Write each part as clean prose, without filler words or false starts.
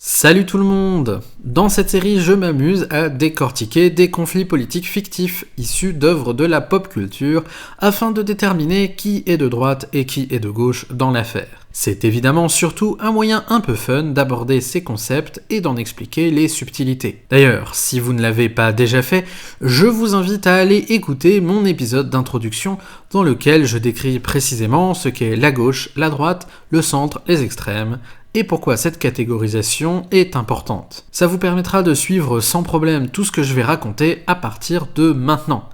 Salut tout le monde! Dans cette série, je m'amuse à décortiquer des conflits politiques fictifs issus d'œuvres de la pop culture afin de déterminer qui est de droite et qui est de gauche dans l'affaire. C'est évidemment surtout un moyen un peu fun d'aborder ces concepts et d'en expliquer les subtilités. D'ailleurs, si vous ne l'avez pas déjà fait, je vous invite à aller écouter mon épisode d'introduction dans lequel je décris précisément ce qu'est la gauche, la droite, le centre, les extrêmes, et pourquoi cette catégorisation est importante. Ça vous permettra de suivre sans problème tout ce que je vais raconter à partir de maintenant.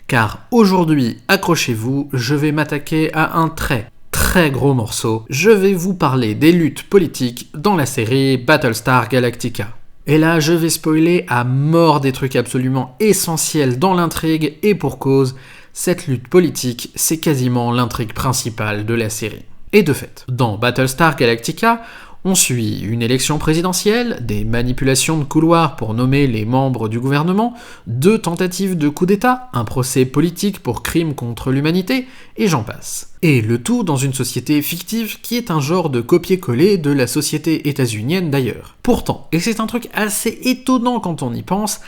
Car aujourd'hui, accrochez-vous, je vais m'attaquer à un très gros morceau. Je vais vous parler des luttes politiques dans la série Battlestar Galactica. Et là, je vais spoiler à mort des trucs absolument essentiels dans l'intrigue, et pour cause, cette lutte politique, c'est quasiment l'intrigue principale de la série. Et de fait, dans Battlestar Galactica, on suit une élection présidentielle, des manipulations de couloirs pour nommer les membres du gouvernement, 2 tentatives de coup d'État, un procès politique pour crimes contre l'humanité, et j'en passe. Et le tout dans une société fictive qui est un genre de copier-coller de la société états-unienne d'ailleurs. Pourtant, et c'est un truc assez étonnant quand on y pense,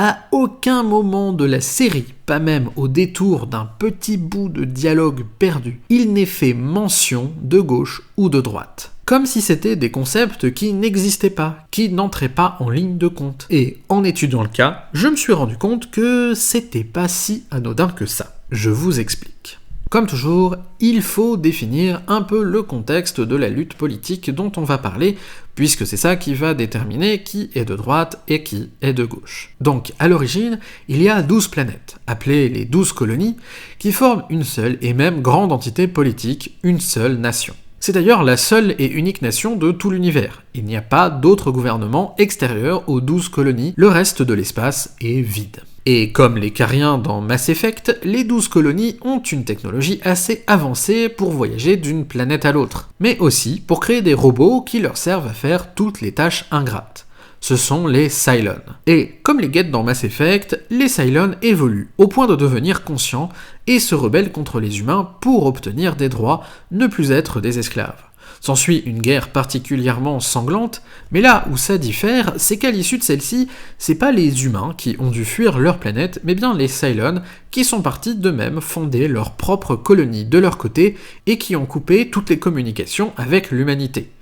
à aucun moment de la série, pas même au détour d'un petit bout de dialogue perdu, il n'est fait mention de gauche ou de droite. Comme si c'était des concepts qui n'existaient pas, qui n'entraient pas en ligne de compte. Et en étudiant le cas, je me suis rendu compte que c'était pas si anodin que ça. Je vous explique. Comme toujours, il faut définir un peu le contexte de la lutte politique dont on va parler, puisque c'est ça qui va déterminer qui est de droite et qui est de gauche. Donc, à l'origine, il y a 12 planètes, appelées les 12 colonies, qui forment une seule et même grande entité politique, une seule nation. C'est d'ailleurs la seule et unique nation de tout l'univers. Il n'y a pas d'autre gouvernement extérieur aux 12 colonies, le reste de l'espace est vide. Et comme les Cariens dans Mass Effect, les 12 colonies ont une technologie assez avancée pour voyager d'une planète à l'autre, mais aussi pour créer des robots qui leur servent à faire toutes les tâches ingrates. Ce sont les Cylons. Et comme les Geth dans Mass Effect, les Cylons évoluent au point de devenir conscients et se rebellent contre les humains pour obtenir des droits, ne plus être des esclaves. S'ensuit une guerre particulièrement sanglante, mais là où ça diffère, c'est qu'à l'issue de celle-ci, c'est pas les humains qui ont dû fuir leur planète, mais bien les Cylons qui sont partis d'eux-mêmes fonder leur propre colonie de leur côté et qui ont coupé toutes les communications avec l'humanité.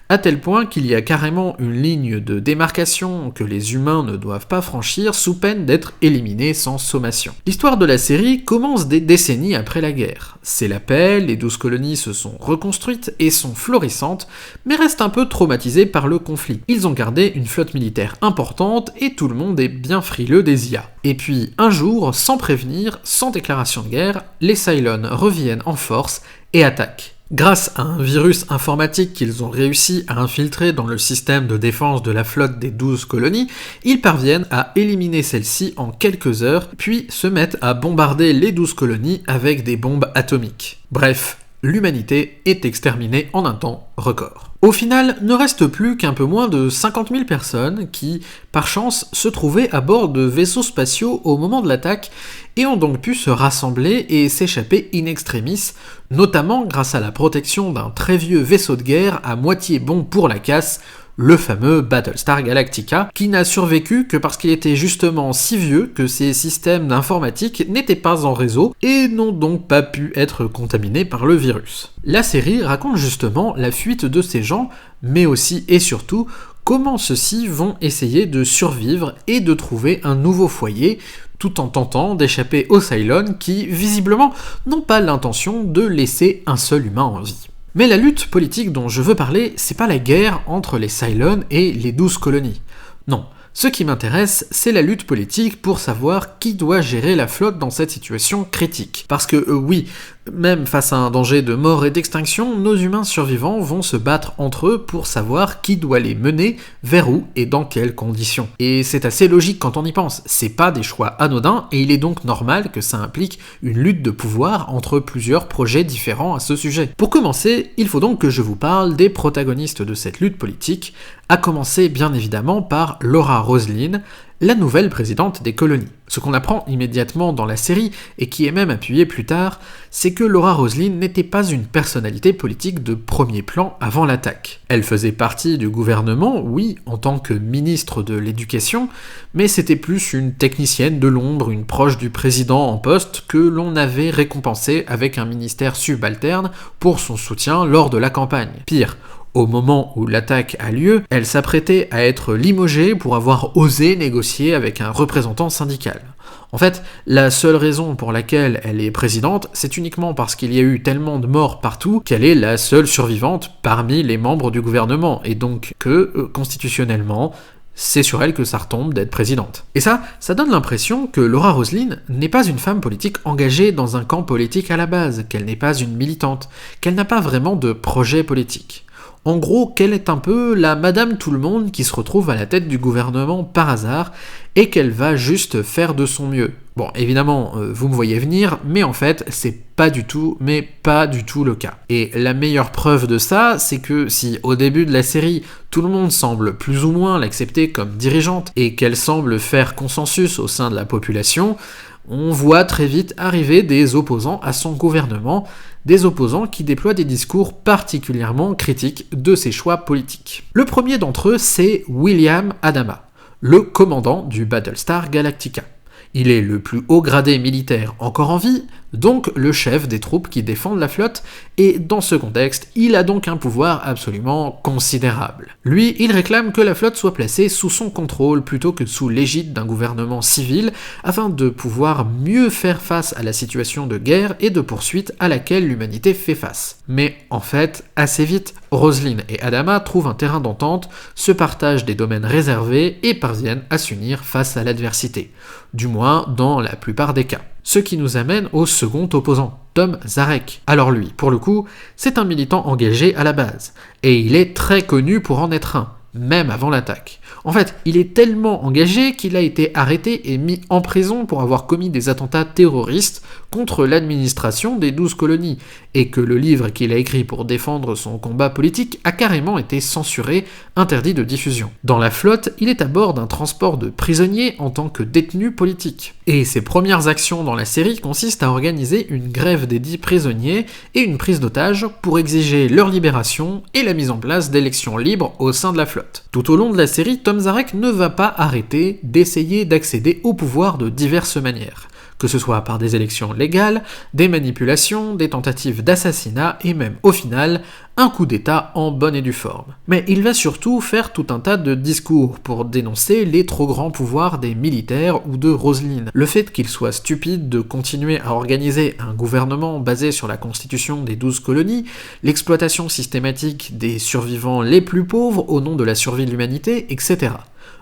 À tel point qu'il y a carrément une ligne de démarcation que les humains ne doivent pas franchir sous peine d'être éliminés sans sommation. L'histoire de la série commence des décennies après la guerre. C'est la paix, les 12 colonies se sont reconstruites et sont florissantes, mais restent un peu traumatisées par le conflit. Ils ont gardé une flotte militaire importante et tout le monde est bien frileux des IA. Et puis, un jour, sans prévenir, sans déclaration de guerre, les Cylons reviennent en force et attaquent. Grâce à un virus informatique qu'ils ont réussi à infiltrer dans le système de défense de la flotte des 12 colonies, ils parviennent à éliminer celle-ci en quelques heures, puis se mettent à bombarder les 12 colonies avec des bombes atomiques. Bref, l'humanité est exterminée en un temps record. Au final, ne reste plus qu'un peu moins de 50 000 personnes qui, par chance, se trouvaient à bord de vaisseaux spatiaux au moment de l'attaque et ont donc pu se rassembler et s'échapper in extremis, notamment grâce à la protection d'un très vieux vaisseau de guerre à moitié bon pour la casse, le fameux Battlestar Galactica, qui n'a survécu que parce qu'il était justement si vieux que ses systèmes d'informatique n'étaient pas en réseau et n'ont donc pas pu être contaminés par le virus. La série raconte justement la fuite de ces gens, mais aussi et surtout comment ceux-ci vont essayer de survivre et de trouver un nouveau foyer, tout en tentant d'échapper aux Cylons qui, visiblement, n'ont pas l'intention de laisser un seul humain en vie. Mais la lutte politique dont je veux parler, c'est pas la guerre entre les Cylons et les 12 colonies. Non, ce qui m'intéresse, c'est la lutte politique pour savoir qui doit gérer la flotte dans cette situation critique. Parce que oui, même face à un danger de mort et d'extinction, nos humains survivants vont se battre entre eux pour savoir qui doit les mener, vers où et dans quelles conditions. Et c'est assez logique quand on y pense, c'est pas des choix anodins et il est donc normal que ça implique une lutte de pouvoir entre plusieurs projets différents à ce sujet. Pour commencer, il faut donc que je vous parle des protagonistes de cette lutte politique, à commencer bien évidemment par Laura Roslin, la nouvelle présidente des colonies. Ce qu'on apprend immédiatement dans la série, et qui est même appuyé plus tard, c'est que Laura Roslin n'était pas une personnalité politique de premier plan avant l'attaque. Elle faisait partie du gouvernement, oui, en tant que ministre de l'Éducation, mais c'était plus une technicienne de l'ombre, une proche du président en poste, que l'on avait récompensée avec un ministère subalterne pour son soutien lors de la campagne. Pire, au moment où l'attaque a lieu, elle s'apprêtait à être limogée pour avoir osé négocier avec un représentant syndical. En fait, la seule raison pour laquelle elle est présidente, c'est uniquement parce qu'il y a eu tellement de morts partout qu'elle est la seule survivante parmi les membres du gouvernement, et donc que, constitutionnellement, c'est sur elle que ça retombe d'être présidente. Et ça donne l'impression que Laura Roslin n'est pas une femme politique engagée dans un camp politique à la base, qu'elle n'est pas une militante, qu'elle n'a pas vraiment de projet politique. En gros, qu'elle est un peu la Madame Tout-le-Monde qui se retrouve à la tête du gouvernement par hasard et qu'elle va juste faire de son mieux. Bon, évidemment, vous me voyez venir, mais en fait, c'est pas du tout le cas. Et la meilleure preuve de ça, c'est que si au début de la série, tout le monde semble plus ou moins l'accepter comme dirigeante et qu'elle semble faire consensus au sein de la population, on voit très vite arriver des opposants à son gouvernement, des opposants qui déploient des discours particulièrement critiques de ses choix politiques. Le premier d'entre eux, c'est William Adama, le commandant du Battlestar Galactica. Il est le plus haut gradé militaire encore en vie, donc le chef des troupes qui défendent la flotte, et dans ce contexte, il a donc un pouvoir absolument considérable. Lui, il réclame que la flotte soit placée sous son contrôle plutôt que sous l'égide d'un gouvernement civil, afin de pouvoir mieux faire face à la situation de guerre et de poursuite à laquelle l'humanité fait face. Mais en fait, assez vite, Roslin et Adama trouvent un terrain d'entente, se partagent des domaines réservés et parviennent à s'unir face à l'adversité. Du moins, dans la plupart des cas. Ce qui nous amène au second opposant, Tom Zarek. Alors lui, pour le coup, c'est un militant engagé à la base, et il est très connu pour en être un, même avant l'attaque. En fait, il est tellement engagé qu'il a été arrêté et mis en prison pour avoir commis des attentats terroristes contre l'administration des 12 colonies, et que le livre qu'il a écrit pour défendre son combat politique a carrément été censuré, interdit de diffusion. Dans la flotte, il est à bord d'un transport de prisonniers en tant que détenu politique. Et ses premières actions dans la série consistent à organiser une grève des 10 prisonniers et une prise d'otages pour exiger leur libération et la mise en place d'élections libres au sein de la flotte. Tout au long de la série, Tom Zarek ne va pas arrêter d'essayer d'accéder au pouvoir de diverses manières, que ce soit par des élections légales, des manipulations, des tentatives d'assassinat et même, au final, un coup d'État en bonne et due forme. Mais il va surtout faire tout un tas de discours pour dénoncer les trop grands pouvoirs des militaires ou de Roslin. Le fait qu'il soit stupide de continuer à organiser un gouvernement basé sur la constitution des 12 colonies, l'exploitation systématique des survivants les plus pauvres au nom de la survie de l'humanité, etc.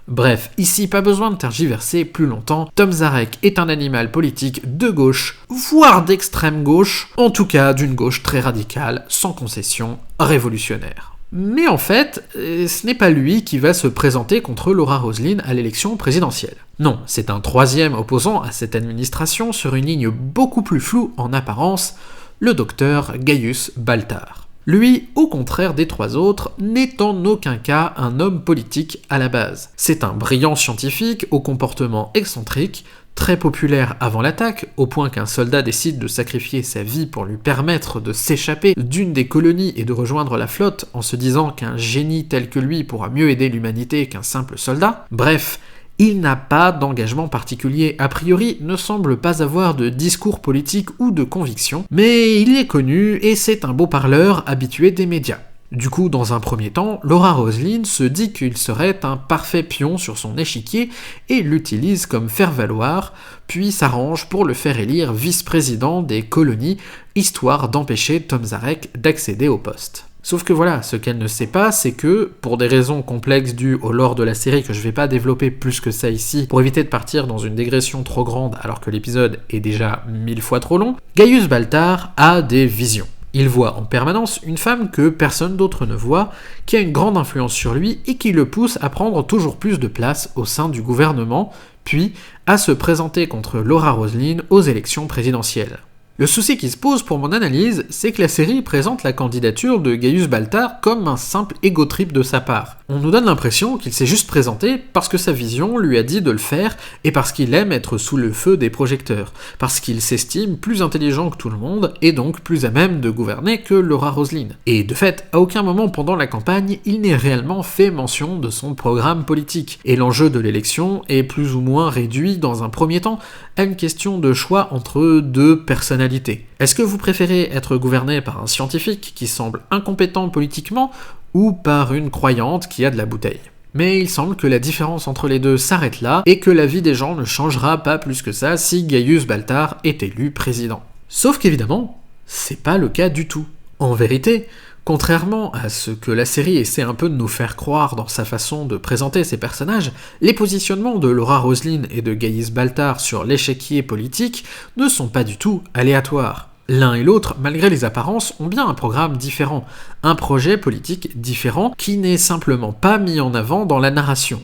Bref, ici pas besoin de tergiverser plus longtemps, Tom Zarek est un animal politique de gauche, voire d'extrême gauche, en tout cas d'une gauche très radicale, sans concession, révolutionnaire. Mais en fait, ce n'est pas lui qui va se présenter contre Laura Roslin à l'élection présidentielle. Non, c'est un troisième opposant à cette administration sur une ligne beaucoup plus floue en apparence, le docteur Gaius Baltar. Lui, au contraire des trois autres, n'est en aucun cas un homme politique à la base. C'est un brillant scientifique au comportement excentrique, très populaire avant l'attaque, au point qu'un soldat décide de sacrifier sa vie pour lui permettre de s'échapper d'une des colonies et de rejoindre la flotte en se disant qu'un génie tel que lui pourra mieux aider l'humanité qu'un simple soldat. Bref, il n'a pas d'engagement particulier, a priori ne semble pas avoir de discours politique ou de conviction, mais il est connu et c'est un beau parleur habitué des médias. Du coup, dans un premier temps, Laura Roslin se dit qu'il serait un parfait pion sur son échiquier et l'utilise comme faire-valoir, puis s'arrange pour le faire élire vice-président des colonies, histoire d'empêcher Tom Zarek d'accéder au poste. Sauf que voilà, ce qu'elle ne sait pas, c'est que, pour des raisons complexes dues au lore de la série que je vais pas développer plus que ça ici, pour éviter de partir dans une digression trop grande alors que l'épisode est déjà 1000 fois trop long, Gaius Baltar a des visions. Il voit en permanence une femme que personne d'autre ne voit, qui a une grande influence sur lui et qui le pousse à prendre toujours plus de place au sein du gouvernement, puis à se présenter contre Laura Roslin aux élections présidentielles. Le souci qui se pose pour mon analyse, c'est que la série présente la candidature de Gaius Baltar comme un simple ego-trip de sa part. On nous donne l'impression qu'il s'est juste présenté parce que sa vision lui a dit de le faire et parce qu'il aime être sous le feu des projecteurs, parce qu'il s'estime plus intelligent que tout le monde et donc plus à même de gouverner que Laura Roslin. Et de fait, à aucun moment pendant la campagne, il n'est réellement fait mention de son programme politique, et l'enjeu de l'élection est plus ou moins réduit dans un premier temps à une question de choix entre deux personnalités. Est-ce que vous préférez être gouverné par un scientifique qui semble incompétent politiquement ou par une croyante qui a de la bouteille ? Mais il semble que la différence entre les deux s'arrête là et que la vie des gens ne changera pas plus que ça si Gaius Baltar est élu président. Sauf qu'évidemment, c'est pas le cas du tout. En vérité, contrairement à ce que la série essaie un peu de nous faire croire dans sa façon de présenter ses personnages, les positionnements de Laura Roslin et de Gaius Baltar sur l'échiquier politique ne sont pas du tout aléatoires. L'un et l'autre, malgré les apparences, ont bien un programme différent, un projet politique différent qui n'est simplement pas mis en avant dans la narration.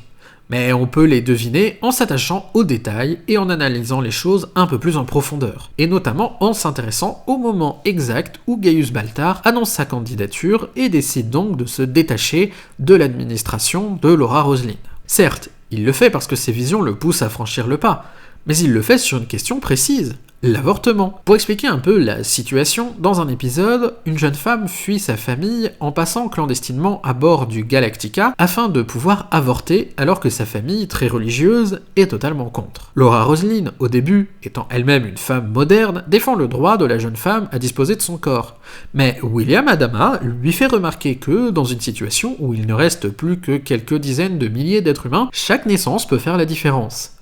Mais on peut les deviner en s'attachant aux détails et en analysant les choses un peu plus en profondeur, et notamment en s'intéressant au moment exact où Gaius Baltar annonce sa candidature et décide donc de se détacher de l'administration de Laura Roslin. Certes, il le fait parce que ses visions le poussent à franchir le pas, mais il le fait sur une question précise, l'avortement. Pour expliquer un peu la situation, dans un épisode, une jeune femme fuit sa famille en passant clandestinement à bord du Galactica afin de pouvoir avorter alors que sa famille, très religieuse, est totalement contre. Laura Roslin, au début, étant elle-même une femme moderne, défend le droit de la jeune femme à disposer de son corps. Mais William Adama lui fait remarquer que, dans une situation où il ne reste plus que quelques dizaines de milliers d'êtres humains, chaque naissance peut faire la différence.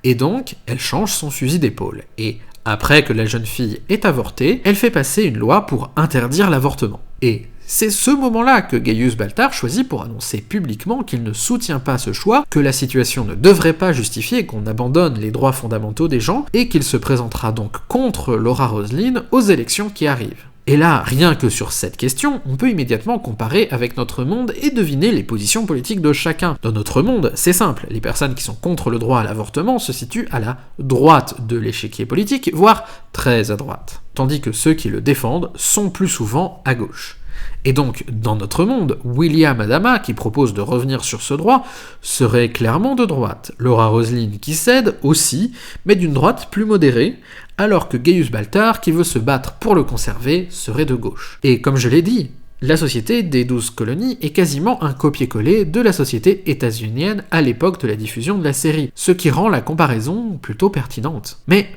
Et donc, elle change son fusil d'épaule, et après que la jeune fille est avortée, elle fait passer une loi pour interdire l'avortement. Et c'est ce moment-là que Gaius Baltar choisit pour annoncer publiquement qu'il ne soutient pas ce choix, que la situation ne devrait pas justifier qu'on abandonne les droits fondamentaux des gens, et qu'il se présentera donc contre Laura Roslin aux élections qui arrivent. Et là, rien que sur cette question, on peut immédiatement comparer avec notre monde et deviner les positions politiques de chacun. Dans notre monde, c'est simple, les personnes qui sont contre le droit à l'avortement se situent à la droite de l'échiquier politique, voire très à droite, tandis que ceux qui le défendent sont plus souvent à gauche. Et donc, dans notre monde, William Adama, qui propose de revenir sur ce droit, serait clairement de droite. Laura Roslin qui cède aussi, mais d'une droite plus modérée, alors que Gaius Baltar, qui veut se battre pour le conserver, serait de gauche. Et comme je l'ai dit, la société des 12 colonies est quasiment un copier-coller de la société états-unienne à l'époque de la diffusion de la série, ce qui rend la comparaison plutôt pertinente. Mais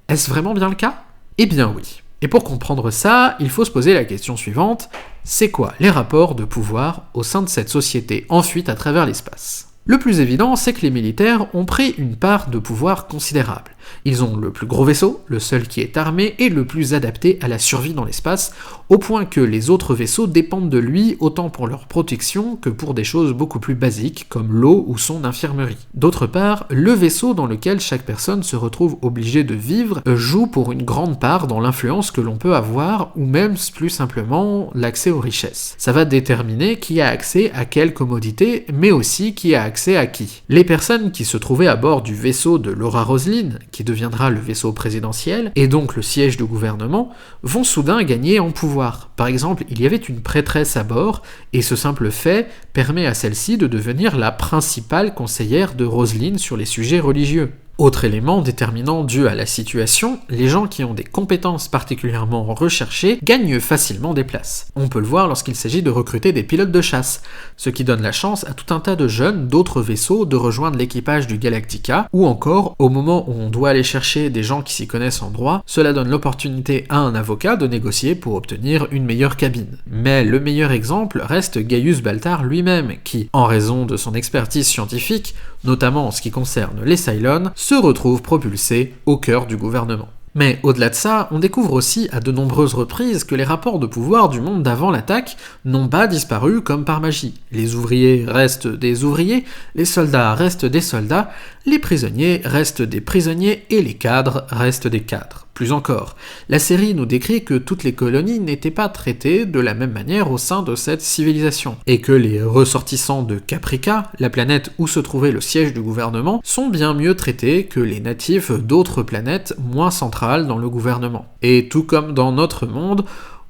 est-ce vraiment bien le cas ? Eh bien oui. Et pour comprendre ça, il faut se poser la question suivante, c'est quoi les rapports de pouvoir au sein de cette société en fuite à travers l'espace ? Le plus évident, c'est que les militaires ont pris une part de pouvoir considérable. Ils ont le plus gros vaisseau, le seul qui est armé et le plus adapté à la survie dans l'espace, au point que les autres vaisseaux dépendent de lui autant pour leur protection que pour des choses beaucoup plus basiques comme l'eau ou son infirmerie. D'autre part, le vaisseau dans lequel chaque personne se retrouve obligée de vivre joue pour une grande part dans l'influence que l'on peut avoir ou même plus simplement l'accès aux richesses. Ça va déterminer qui a accès à quelle commodité, mais aussi qui a accès à qui. Les personnes qui se trouvaient à bord du vaisseau de Laura Roslin, qui deviendra le vaisseau présidentiel, et donc le siège du gouvernement, vont soudain gagner en pouvoir. Par exemple, il y avait une prêtresse à bord, et ce simple fait permet à celle-ci de devenir la principale conseillère de Roslin sur les sujets religieux. Autre élément déterminant dû à la situation, les gens qui ont des compétences particulièrement recherchées gagnent facilement des places. On peut le voir lorsqu'il s'agit de recruter des pilotes de chasse, ce qui donne la chance à tout un tas de jeunes d'autres vaisseaux de rejoindre l'équipage du Galactica, ou encore, au moment où on doit aller chercher des gens qui s'y connaissent en droit, cela donne l'opportunité à un avocat de négocier pour obtenir une meilleure cabine. Mais le meilleur exemple reste Gaius Baltar lui-même, qui, en raison de son expertise scientifique, notamment en ce qui concerne les Cylons, se retrouve propulsé au cœur du gouvernement. Mais au-delà de ça, on découvre aussi à de nombreuses reprises que les rapports de pouvoir du monde d'avant l'attaque n'ont pas disparu comme par magie. Les ouvriers restent des ouvriers, les soldats restent des soldats, les prisonniers restent des prisonniers et les cadres restent des cadres. Plus encore, la série nous décrit que toutes les colonies n'étaient pas traitées de la même manière au sein de cette civilisation, et que les ressortissants de Caprica, la planète où se trouvait le siège du gouvernement, sont bien mieux traités que les natifs d'autres planètes moins centrales dans le gouvernement. Et tout comme dans notre monde,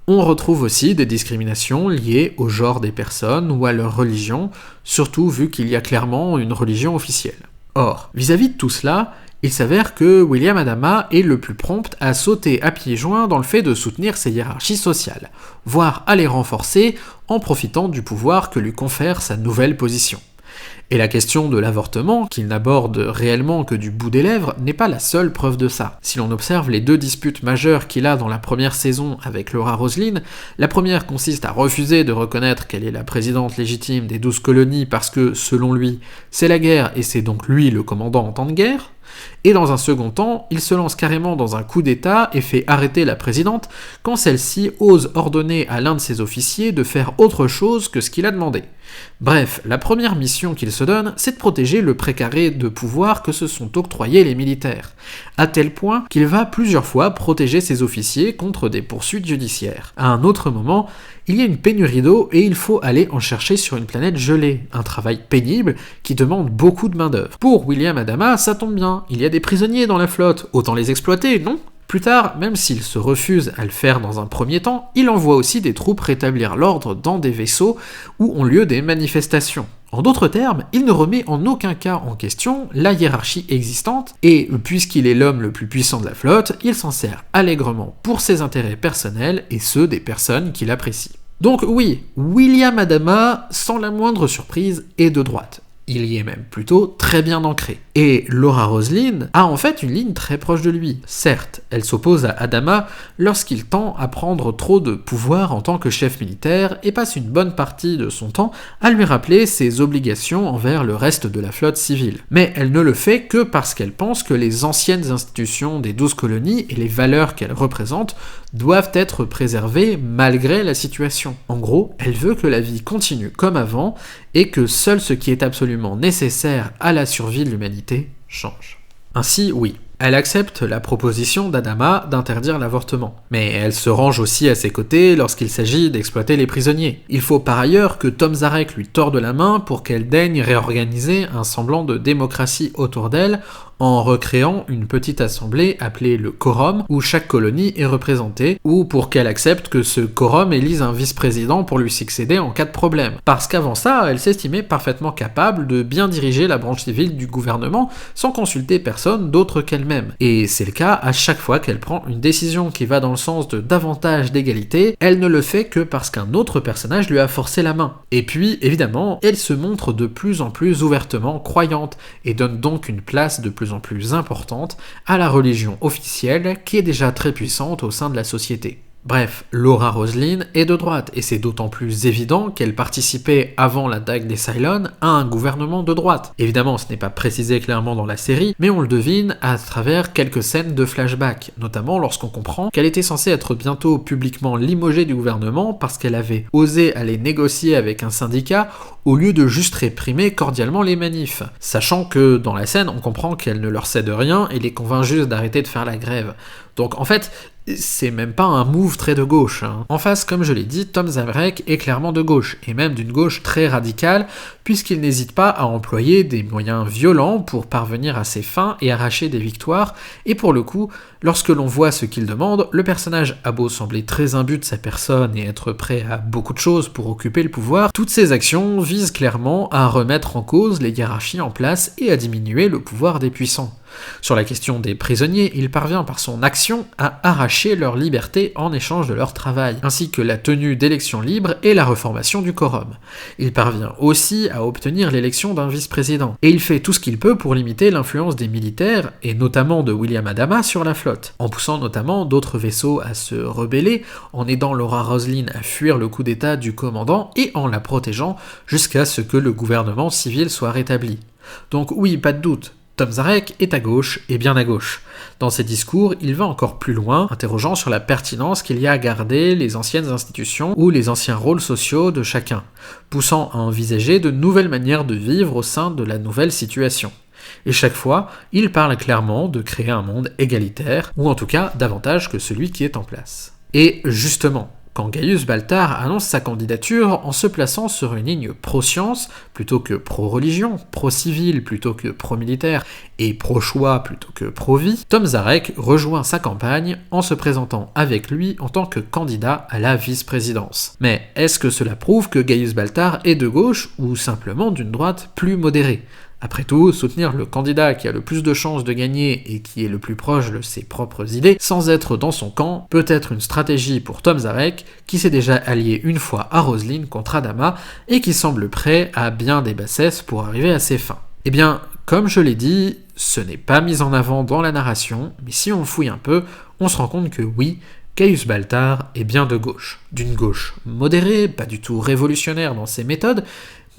on retrouve aussi des discriminations liées au genre des personnes ou à leur religion, surtout vu qu'il y a clairement une religion officielle. Or, vis-à-vis de tout cela, il s'avère que William Adama est le plus prompt à sauter à pieds joints dans le fait de soutenir ses hiérarchies sociales, voire à les renforcer en profitant du pouvoir que lui confère sa nouvelle position. Et la question de l'avortement, qu'il n'aborde réellement que du bout des lèvres, n'est pas la seule preuve de ça. Si l'on observe les deux disputes majeures qu'il a dans la première saison avec Laura Roslin, la première consiste à refuser de reconnaître qu'elle est la présidente légitime des 12 colonies parce que, selon lui, c'est la guerre et c'est donc lui le commandant en temps de guerre, et dans un second temps, il se lance carrément dans un coup d'état et fait arrêter la présidente quand celle-ci ose ordonner à l'un de ses officiers de faire autre chose que ce qu'il a demandé. Bref, la première mission qu'il se donne, c'est de protéger le précaré de pouvoir que se sont octroyés les militaires, à tel point qu'il va plusieurs fois protéger ses officiers contre des poursuites judiciaires. À un autre moment, il y a une pénurie d'eau et il faut aller en chercher sur une planète gelée, un travail pénible qui demande beaucoup de main-d'œuvre. Pour William Adama, ça tombe bien, il y a des prisonniers dans la flotte, autant les exploiter, non ? Plus tard, même s'il se refuse à le faire dans un premier temps, il envoie aussi des troupes rétablir l'ordre dans des vaisseaux où ont lieu des manifestations. En d'autres termes, il ne remet en aucun cas en question la hiérarchie existante, et puisqu'il est l'homme le plus puissant de la flotte, il s'en sert allègrement pour ses intérêts personnels et ceux des personnes qu'il apprécie. Donc oui, William Adama, sans la moindre surprise, est de droite. Il y est même plutôt très bien ancré. Et Laura Roslin a en fait une ligne très proche de lui. Certes, elle s'oppose à Adama lorsqu'il tend à prendre trop de pouvoir en tant que chef militaire et passe une bonne partie de son temps à lui rappeler ses obligations envers le reste de la flotte civile. Mais elle ne le fait que parce qu'elle pense que les anciennes institutions des 12 colonies et les valeurs qu'elles représentent doivent être préservées malgré la situation. En gros, elle veut que la vie continue comme avant et que seul ce qui est absolument nécessaire à la survie de l'humanité change. Ainsi, oui, elle accepte la proposition d'Adama d'interdire l'avortement, mais elle se range aussi à ses côtés lorsqu'il s'agit d'exploiter les prisonniers. Il faut par ailleurs que Tom Zarek lui torde la main pour qu'elle daigne réorganiser un semblant de démocratie autour d'elle en recréant une petite assemblée appelée le quorum, où chaque colonie est représentée, ou pour qu'elle accepte que ce quorum élise un vice-président pour lui succéder en cas de problème. Parce qu'avant ça, elle s'estimait parfaitement capable de bien diriger la branche civile du gouvernement sans consulter personne d'autre qu'elle-même. Et c'est le cas à chaque fois qu'elle prend une décision qui va dans le sens de davantage d'égalité, elle ne le fait que parce qu'un autre personnage lui a forcé la main. Et puis, évidemment, elle se montre de plus en plus ouvertement croyante, et donne donc une place de plus en plus importante à la religion officielle qui est déjà très puissante au sein de la société. Bref, Laura Roslin est de droite, et c'est d'autant plus évident qu'elle participait avant la dague des Cylons à un gouvernement de droite. Évidemment, ce n'est pas précisé clairement dans la série, mais on le devine à travers quelques scènes de flashback, notamment lorsqu'on comprend qu'elle était censée être bientôt publiquement limogée du gouvernement parce qu'elle avait osé aller négocier avec un syndicat au lieu de juste réprimer cordialement les manifs, sachant que dans la scène, on comprend qu'elle ne leur cède rien et les convainc juste d'arrêter de faire la grève. Donc en fait, c'est même pas un move très de gauche. En face, comme je l'ai dit, Tom Zarek est clairement de gauche, et même d'une gauche très radicale, puisqu'il n'hésite pas à employer des moyens violents pour parvenir à ses fins et arracher des victoires, et pour le coup, lorsque l'on voit ce qu'il demande, le personnage a beau sembler très imbu de sa personne et être prêt à beaucoup de choses pour occuper le pouvoir, toutes ses actions visent clairement à remettre en cause les hiérarchies en place et à diminuer le pouvoir des puissants. Sur la question des prisonniers, il parvient par son action à arracher leur liberté en échange de leur travail, ainsi que la tenue d'élections libres et la reformation du quorum. Il parvient aussi à obtenir l'élection d'un vice-président, et il fait tout ce qu'il peut pour limiter l'influence des militaires, et notamment de William Adama, sur la flotte, en poussant notamment d'autres vaisseaux à se rebeller, en aidant Laura Roslin à fuir le coup d'état du commandant et en la protégeant jusqu'à ce que le gouvernement civil soit rétabli. Donc oui, pas de doute, Tom Zarek est à gauche, et bien à gauche. Dans ses discours, il va encore plus loin, interrogeant sur la pertinence qu'il y a à garder les anciennes institutions ou les anciens rôles sociaux de chacun, poussant à envisager de nouvelles manières de vivre au sein de la nouvelle situation. Et chaque fois, il parle clairement de créer un monde égalitaire, ou en tout cas davantage que celui qui est en place. Et justement, quand Gaius Baltar annonce sa candidature en se plaçant sur une ligne pro-science plutôt que pro-religion, pro-civil plutôt que pro-militaire et pro-choix plutôt que pro-vie, Tom Zarek rejoint sa campagne en se présentant avec lui en tant que candidat à la vice-présidence. Mais est-ce que cela prouve que Gaius Baltar est de gauche ou simplement d'une droite plus modérée ? Après tout, soutenir le candidat qui a le plus de chances de gagner et qui est le plus proche de ses propres idées, sans être dans son camp, peut être une stratégie pour Tom Zarek, qui s'est déjà allié une fois à Roslin contre Adama, et qui semble prêt à bien des bassesses pour arriver à ses fins. Eh bien, comme je l'ai dit, ce n'est pas mis en avant dans la narration, mais si on fouille un peu, on se rend compte que oui, Gaius Baltar est bien de gauche. D'une gauche modérée, pas du tout révolutionnaire dans ses méthodes,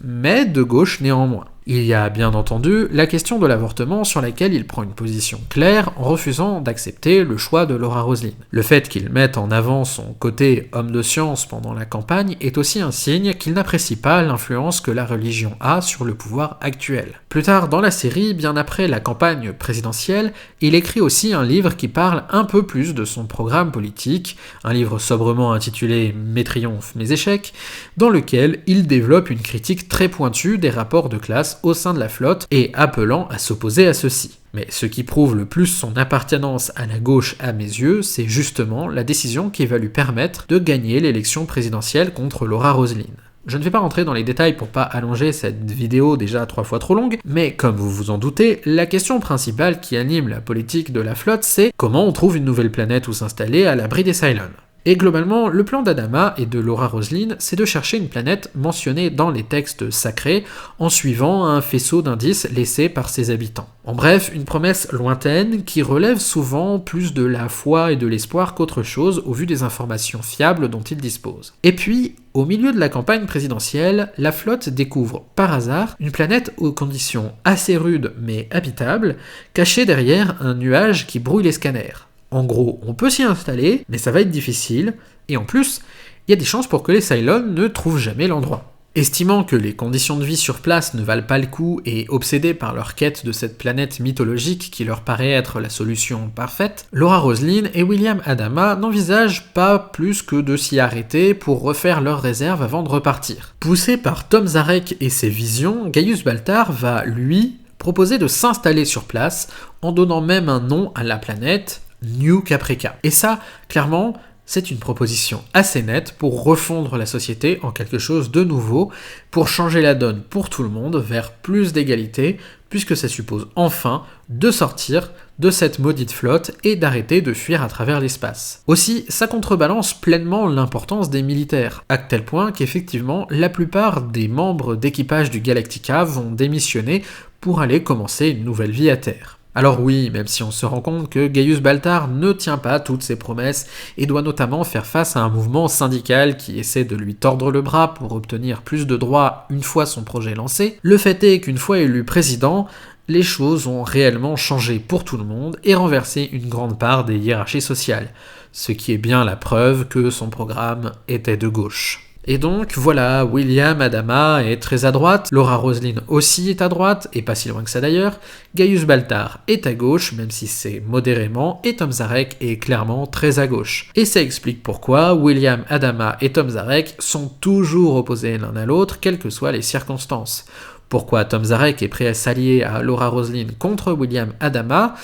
mais de gauche néanmoins. Il y a bien entendu la question de l'avortement sur laquelle il prend une position claire en refusant d'accepter le choix de Laura Roslin. Le fait qu'il mette en avant son côté homme de science pendant la campagne est aussi un signe qu'il n'apprécie pas l'influence que la religion a sur le pouvoir actuel. Plus tard dans la série, bien après la campagne présidentielle, il écrit aussi un livre qui parle un peu plus de son programme politique, un livre sobrement intitulé « Mes triomphes, mes échecs », dans lequel il développe une critique très pointue des rapports de classe au sein de la flotte et appelant à s'opposer à ceux-ci. Mais ce qui prouve le plus son appartenance à la gauche à mes yeux, c'est justement la décision qui va lui permettre de gagner l'élection présidentielle contre Laura Roslin. Je ne vais pas rentrer dans les détails pour pas allonger cette vidéo déjà 3 fois trop longue, mais comme vous vous en doutez, la question principale qui anime la politique de la flotte, c'est comment on trouve une nouvelle planète où s'installer à l'abri des Cylons. Et globalement, le plan d'Adama et de Laura Roslin, c'est de chercher une planète mentionnée dans les textes sacrés en suivant un faisceau d'indices laissés par ses habitants. En bref, une promesse lointaine qui relève souvent plus de la foi et de l'espoir qu'autre chose au vu des informations fiables dont il dispose. Et puis, au milieu de la campagne présidentielle, la flotte découvre par hasard une planète aux conditions assez rudes mais habitables, cachée derrière un nuage qui brouille les scanners. En gros, on peut s'y installer, mais ça va être difficile, et en plus, il y a des chances pour que les Cylons ne trouvent jamais l'endroit. Estimant que les conditions de vie sur place ne valent pas le coup et obsédés par leur quête de cette planète mythologique qui leur paraît être la solution parfaite, Laura Roslin et William Adama n'envisagent pas plus que de s'y arrêter pour refaire leurs réserves avant de repartir. Poussé par Tom Zarek et ses visions, Gaius Baltar va, lui, proposer de s'installer sur place en donnant même un nom à la planète, New Caprica. Et ça, clairement, c'est une proposition assez nette pour refondre la société en quelque chose de nouveau, pour changer la donne pour tout le monde vers plus d'égalité, puisque ça suppose enfin de sortir de cette maudite flotte et d'arrêter de fuir à travers l'espace. Aussi, ça contrebalance pleinement l'importance des militaires, à tel point qu'effectivement, la plupart des membres d'équipage du Galactica vont démissionner pour aller commencer une nouvelle vie à Terre. Alors oui, même si on se rend compte que Gaius Baltar ne tient pas toutes ses promesses et doit notamment faire face à un mouvement syndical qui essaie de lui tordre le bras pour obtenir plus de droits une fois son projet lancé, le fait est qu'une fois élu président, les choses ont réellement changé pour tout le monde et renversé une grande part des hiérarchies sociales, ce qui est bien la preuve que son programme était de gauche. Et donc voilà, William Adama est très à droite, Laura Roslin aussi est à droite, et pas si loin que ça d'ailleurs, Gaius Baltar est à gauche, même si c'est modérément, et Tom Zarek est clairement très à gauche. Et ça explique pourquoi William Adama et Tom Zarek sont toujours opposés l'un à l'autre, quelles que soient les circonstances. Pourquoi Tom Zarek est prêt à s'allier à Laura Roslin contre William Adama,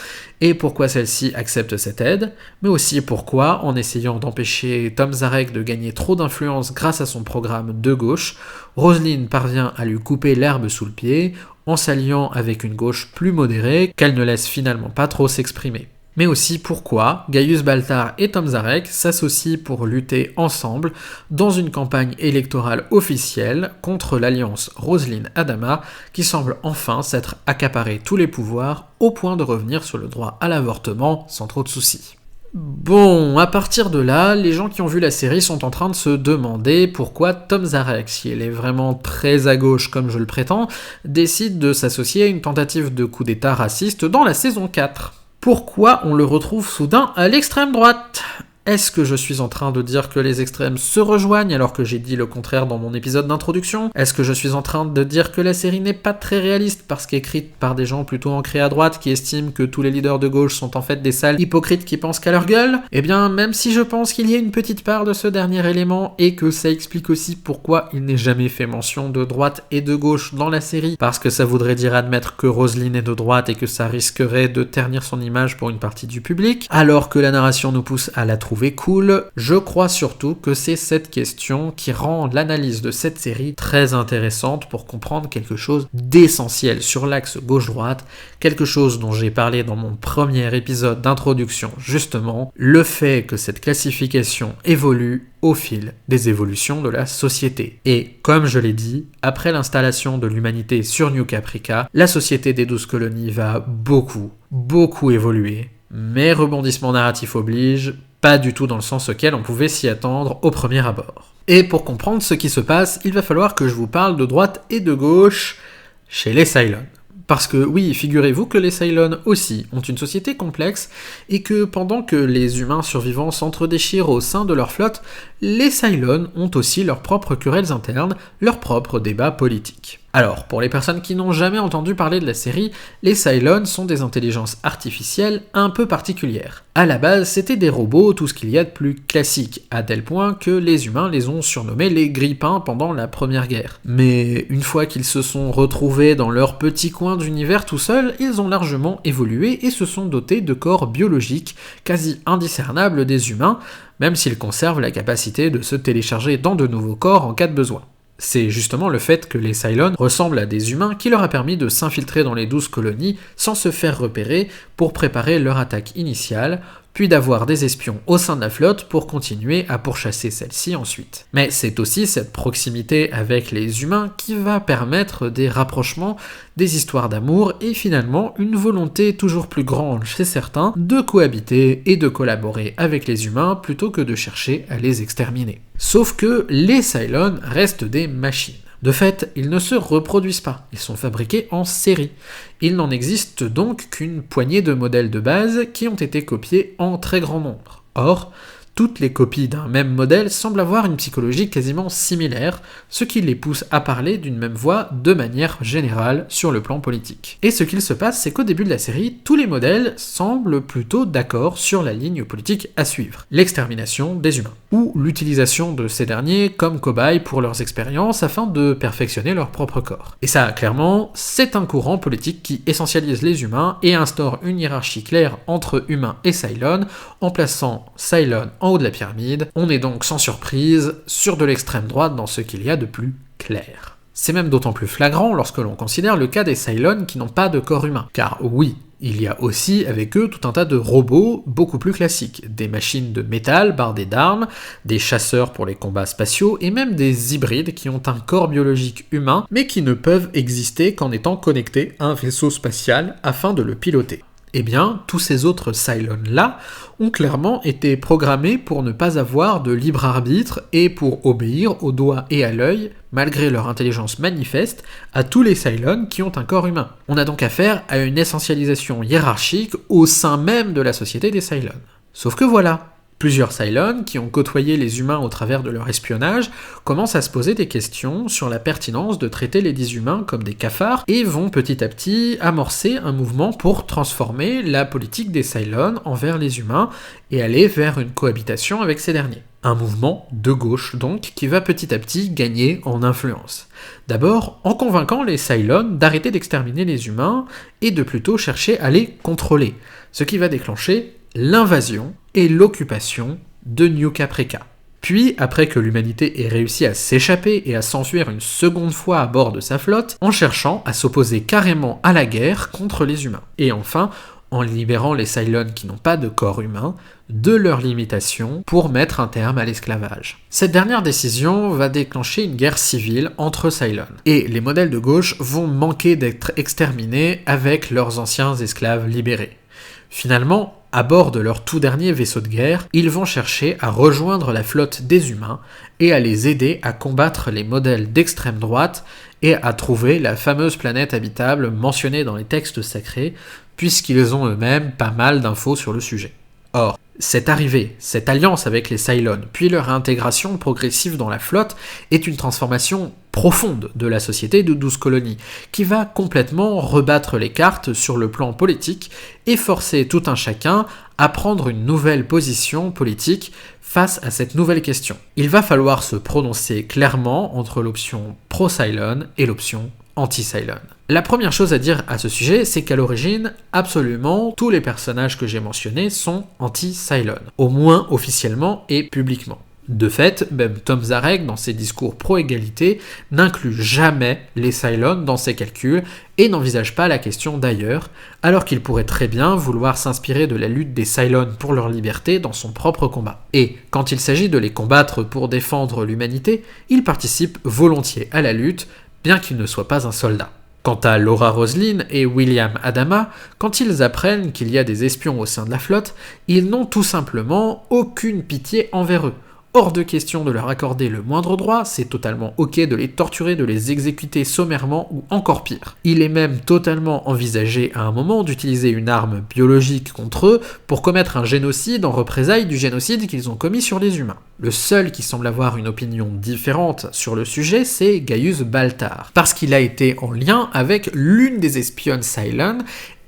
et pourquoi celle-ci accepte cette aide, mais aussi pourquoi, en essayant d'empêcher Tom Zarek de gagner trop d'influence grâce à son programme de gauche, Roslin parvient à lui couper l'herbe sous le pied, en s'alliant avec une gauche plus modérée, qu'elle ne laisse finalement pas trop s'exprimer. Mais aussi pourquoi Gaius Baltar et Tom Zarek s'associent pour lutter ensemble dans une campagne électorale officielle contre l'alliance Roslin-Adama qui semble enfin s'être accaparé tous les pouvoirs au point de revenir sur le droit à l'avortement sans trop de soucis. Bon, à partir de là, les gens qui ont vu la série sont en train de se demander pourquoi Tom Zarek, si elle est vraiment très à gauche comme je le prétends, décide de s'associer à une tentative de coup d'état raciste dans la saison 4. Pourquoi on le retrouve soudain à l'extrême droite ? Est-ce que je suis en train de dire que les extrêmes se rejoignent alors que j'ai dit le contraire dans mon épisode d'introduction? Est-ce que je suis en train de dire que la série n'est pas très réaliste parce qu'écrite par des gens plutôt ancrés à droite qui estiment que tous les leaders de gauche sont en fait des sales hypocrites qui pensent qu'à leur gueule? Eh bien, même si je pense qu'il y a une petite part de ce dernier élément et que ça explique aussi pourquoi il n'est jamais fait mention de droite et de gauche dans la série, parce que ça voudrait dire admettre que Roselyne est de droite et que ça risquerait de ternir son image pour une partie du public, alors que la narration nous pousse à la trouver cool, je crois surtout que c'est cette question qui rend l'analyse de cette série très intéressante pour comprendre quelque chose d'essentiel sur l'axe gauche-droite, quelque chose dont j'ai parlé dans mon premier épisode d'introduction justement, le fait que cette classification évolue au fil des évolutions de la société. Et comme je l'ai dit, après l'installation de l'humanité sur New Caprica, la société des 12 colonies va beaucoup évoluer. Mais rebondissement narratif oblige, pas du tout dans le sens auquel on pouvait s'y attendre au premier abord. Et pour comprendre ce qui se passe, il va falloir que je vous parle de droite et de gauche chez les Cylons. Parce que oui, figurez-vous que les Cylons aussi ont une société complexe et que pendant que les humains survivants s'entre-déchirent au sein de leur flotte, les Cylons ont aussi leurs propres querelles internes, leurs propres débats politiques. Alors, pour les personnes qui n'ont jamais entendu parler de la série, les Cylons sont des intelligences artificielles un peu particulières. À la base, c'était des robots, tout ce qu'il y a de plus classique, à tel point que les humains les ont surnommés les grippins pendant la Première Guerre. Mais une fois qu'ils se sont retrouvés dans leur petit coin d'univers tout seuls, ils ont largement évolué et se sont dotés de corps biologiques quasi indiscernables des humains, même s'ils conservent la capacité de se télécharger dans de nouveaux corps en cas de besoin. C'est justement le fait que les Cylons ressemblent à des humains qui leur a permis de s'infiltrer dans les 12 colonies sans se faire repérer pour préparer leur attaque initiale, puis d'avoir des espions au sein de la flotte pour continuer à pourchasser celle-ci ensuite. Mais c'est aussi cette proximité avec les humains qui va permettre des rapprochements, des histoires d'amour et finalement une volonté toujours plus grande chez certains de cohabiter et de collaborer avec les humains plutôt que de chercher à les exterminer. Sauf que les Cylons restent des machines. De fait, ils ne se reproduisent pas, ils sont fabriqués en série. Il n'en existe donc qu'une poignée de modèles de base qui ont été copiés en très grand nombre. Or, toutes les copies d'un même modèle semblent avoir une psychologie quasiment similaire, ce qui les pousse à parler d'une même voix de manière générale sur le plan politique. Et ce qu'il se passe, c'est qu'au début de la série, tous les modèles semblent plutôt d'accord sur la ligne politique à suivre, l'extermination des humains, ou l'utilisation de ces derniers comme cobayes pour leurs expériences afin de perfectionner leur propre corps. Et ça, clairement, c'est un courant politique qui essentialise les humains et instaure une hiérarchie claire entre humains et Cylons, en plaçant Cylons en haut de la pyramide. On est donc sans surprise sur de l'extrême droite dans ce qu'il y a de plus clair. C'est même d'autant plus flagrant lorsque l'on considère le cas des Cylons qui n'ont pas de corps humain. Car oui, il y a aussi avec eux tout un tas de robots beaucoup plus classiques, des machines de métal bardées d'armes, des chasseurs pour les combats spatiaux et même des hybrides qui ont un corps biologique humain mais qui ne peuvent exister qu'en étant connectés à un vaisseau spatial afin de le piloter. Eh bien, tous ces autres Cylons-là ont clairement été programmés pour ne pas avoir de libre arbitre et pour obéir au doigt et à l'œil, malgré leur intelligence manifeste, à tous les Cylons qui ont un corps humain. On a donc affaire à une essentialisation hiérarchique au sein même de la société des Cylons. Sauf que voilà, plusieurs Cylons, qui ont côtoyé les humains au travers de leur espionnage, commencent à se poser des questions sur la pertinence de traiter les 10 humains comme des cafards et vont petit à petit amorcer un mouvement pour transformer la politique des Cylons envers les humains et aller vers une cohabitation avec ces derniers. Un mouvement de gauche donc qui va petit à petit gagner en influence. D'abord en convainquant les Cylons d'arrêter d'exterminer les humains et de plutôt chercher à les contrôler, ce qui va déclencher l'invasion et l'occupation de New Caprica. Puis, après que l'humanité ait réussi à s'échapper et à s'enfuir une seconde fois à bord de sa flotte, en cherchant à s'opposer carrément à la guerre contre les humains. Et enfin, en libérant les Cylons qui n'ont pas de corps humain de leurs limitations pour mettre un terme à l'esclavage. Cette dernière décision va déclencher une guerre civile entre Cylons, et les modèles de gauche vont manquer d'être exterminés avec leurs anciens esclaves libérés. Finalement, à bord de leur tout dernier vaisseau de guerre, ils vont chercher à rejoindre la flotte des humains et à les aider à combattre les modèles d'extrême droite et à trouver la fameuse planète habitable mentionnée dans les textes sacrés, puisqu'ils ont eux-mêmes pas mal d'infos sur le sujet. Or, Cette arrivée, cette alliance avec les Cylons, puis leur intégration progressive dans la flotte, est une transformation profonde de la société de 12 colonies, qui va complètement rebattre les cartes sur le plan politique et forcer tout un chacun à prendre une nouvelle position politique face à cette nouvelle question. Il va falloir se prononcer clairement entre l'option pro-Cylon et l'option anti-Cylon. La première chose à dire à ce sujet, c'est qu'à l'origine, absolument tous les personnages que j'ai mentionnés sont anti-Cylon, au moins officiellement et publiquement. De fait, même Tom Zarek, dans ses discours pro-égalité, n'inclut jamais les Cylons dans ses calculs et n'envisage pas la question d'ailleurs, alors qu'il pourrait très bien vouloir s'inspirer de la lutte des Cylons pour leur liberté dans son propre combat. Et quand il s'agit de les combattre pour défendre l'humanité, il participe volontiers à la lutte, bien qu'il ne soit pas un soldat. Quant à Laura Roslin et William Adama, quand ils apprennent qu'il y a des espions au sein de la flotte, ils n'ont tout simplement aucune pitié envers eux. Hors de question de leur accorder le moindre droit, c'est totalement ok de les torturer, de les exécuter sommairement ou encore pire. Il est même totalement envisagé à un moment d'utiliser une arme biologique contre eux pour commettre un génocide en représailles du génocide qu'ils ont commis sur les humains. Le seul qui semble avoir une opinion différente sur le sujet, c'est Gaius Baltar, parce qu'il a été en lien avec l'une des espionnes Cylon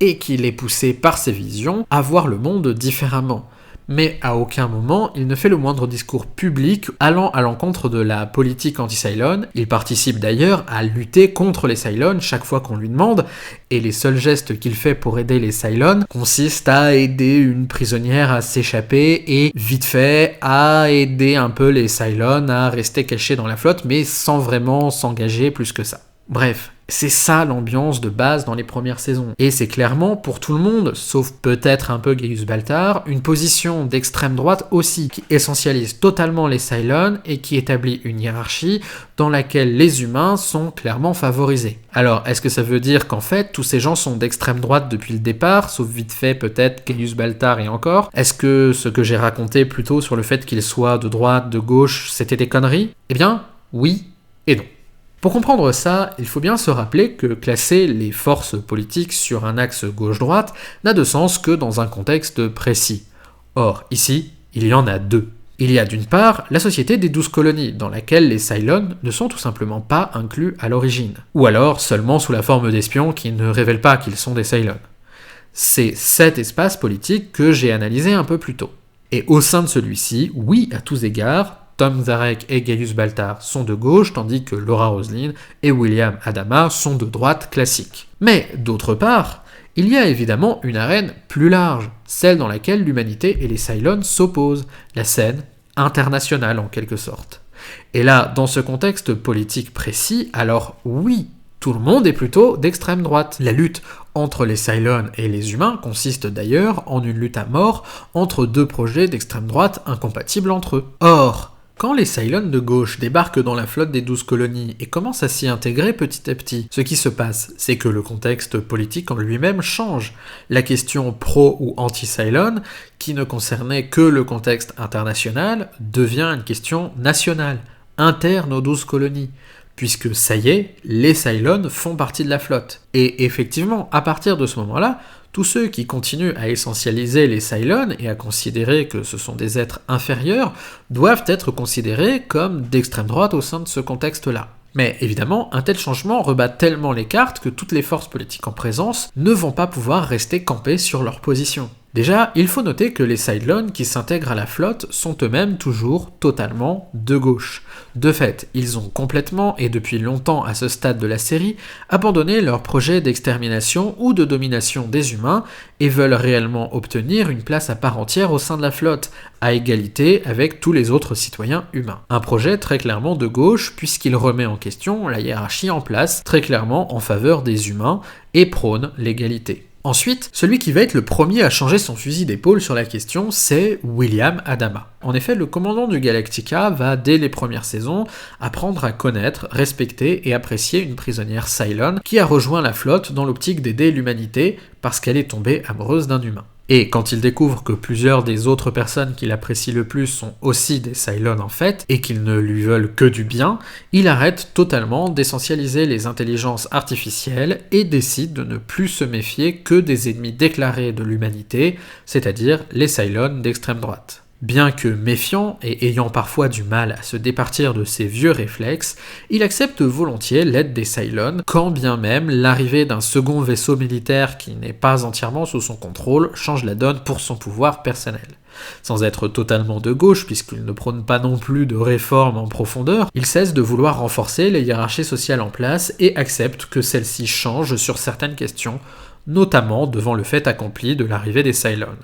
et qu'il est poussé par ses visions à voir le monde différemment. Mais à aucun moment, il ne fait le moindre discours public allant à l'encontre de la politique anti-Cylon. Il participe d'ailleurs à lutter contre les Cylons chaque fois qu'on lui demande, et les seuls gestes qu'il fait pour aider les Cylons consistent à aider une prisonnière à s'échapper et, vite fait, à aider un peu les Cylons à rester cachés dans la flotte, mais sans vraiment s'engager plus que ça. Bref, c'est ça l'ambiance de base dans les premières saisons. Et c'est clairement, pour tout le monde, sauf peut-être un peu Gaius Baltar, une position d'extrême droite aussi, qui essentialise totalement les Cylons et qui établit une hiérarchie dans laquelle les humains sont clairement favorisés. Alors, est-ce que ça veut dire qu'en fait, tous ces gens sont d'extrême droite depuis le départ, sauf vite fait peut-être Gaius Baltar et encore? Est-ce que ce que j'ai raconté plus tôt sur le fait qu'ils soient de droite, de gauche, c'était des conneries? Eh bien, oui et non. Pour comprendre ça, il faut bien se rappeler que classer les forces politiques sur un axe gauche-droite n'a de sens que dans un contexte précis. Or, ici, il y en a deux. Il y a d'une part la société des 12 colonies, dans laquelle les Cylons ne sont tout simplement pas inclus à l'origine, ou alors seulement sous la forme d'espions qui ne révèlent pas qu'ils sont des Cylons. C'est cet espace politique que j'ai analysé un peu plus tôt. Et au sein de celui-ci, oui, à tous égards, Tom Zarek et Gaius Baltar sont de gauche, tandis que Laura Roslin et William Adama sont de droite classique. Mais, d'autre part, il y a évidemment une arène plus large, celle dans laquelle l'humanité et les Cylons s'opposent, la scène internationale en quelque sorte. Et là, dans ce contexte politique précis, alors oui, tout le monde est plutôt d'extrême droite. La lutte entre les Cylons et les humains consiste d'ailleurs en une lutte à mort entre deux projets d'extrême droite incompatibles entre eux. Or, quand les Cylons de gauche débarquent dans la flotte des 12 colonies et commencent à s'y intégrer petit à petit, ce qui se passe, c'est que le contexte politique en lui-même change. La question pro ou anti-Cylon, qui ne concernait que le contexte international, devient une question nationale, interne aux 12 colonies. Puisque ça y est, les Cylons font partie de la flotte. Et effectivement, à partir de ce moment-là, tous ceux qui continuent à essentialiser les Cylons et à considérer que ce sont des êtres inférieurs doivent être considérés comme d'extrême droite au sein de ce contexte-là. Mais évidemment, un tel changement rebat tellement les cartes que toutes les forces politiques en présence ne vont pas pouvoir rester campées sur leur position. Déjà, il faut noter que les Cylons qui s'intègrent à la flotte sont eux-mêmes toujours totalement de gauche. De fait, ils ont complètement, et depuis longtemps à ce stade de la série, abandonné leur projet d'extermination ou de domination des humains et veulent réellement obtenir une place à part entière au sein de la flotte, à égalité avec tous les autres citoyens humains. Un projet très clairement de gauche puisqu'il remet en question la hiérarchie en place, très clairement en faveur des humains et prône l'égalité. Ensuite, celui qui va être le premier à changer son fusil d'épaule sur la question, c'est William Adama. En effet, le commandant du Galactica va, dès les premières saisons, apprendre à connaître, respecter et apprécier une prisonnière Cylon qui a rejoint la flotte dans l'optique d'aider l'humanité parce qu'elle est tombée amoureuse d'un humain. Et quand il découvre que plusieurs des autres personnes qu'il apprécie le plus sont aussi des Cylons en fait, et qu'ils ne lui veulent que du bien, il arrête totalement d'essentialiser les intelligences artificielles et décide de ne plus se méfier que des ennemis déclarés de l'humanité, c'est-à-dire les Cylons d'extrême droite. Bien que méfiant et ayant parfois du mal à se départir de ses vieux réflexes, il accepte volontiers l'aide des Cylons, quand bien même l'arrivée d'un second vaisseau militaire qui n'est pas entièrement sous son contrôle change la donne pour son pouvoir personnel. Sans être totalement de gauche, puisqu'il ne prône pas non plus de réformes en profondeur, il cesse de vouloir renforcer les hiérarchies sociales en place et accepte que celles-ci changent sur certaines questions, notamment devant le fait accompli de l'arrivée des Cylons.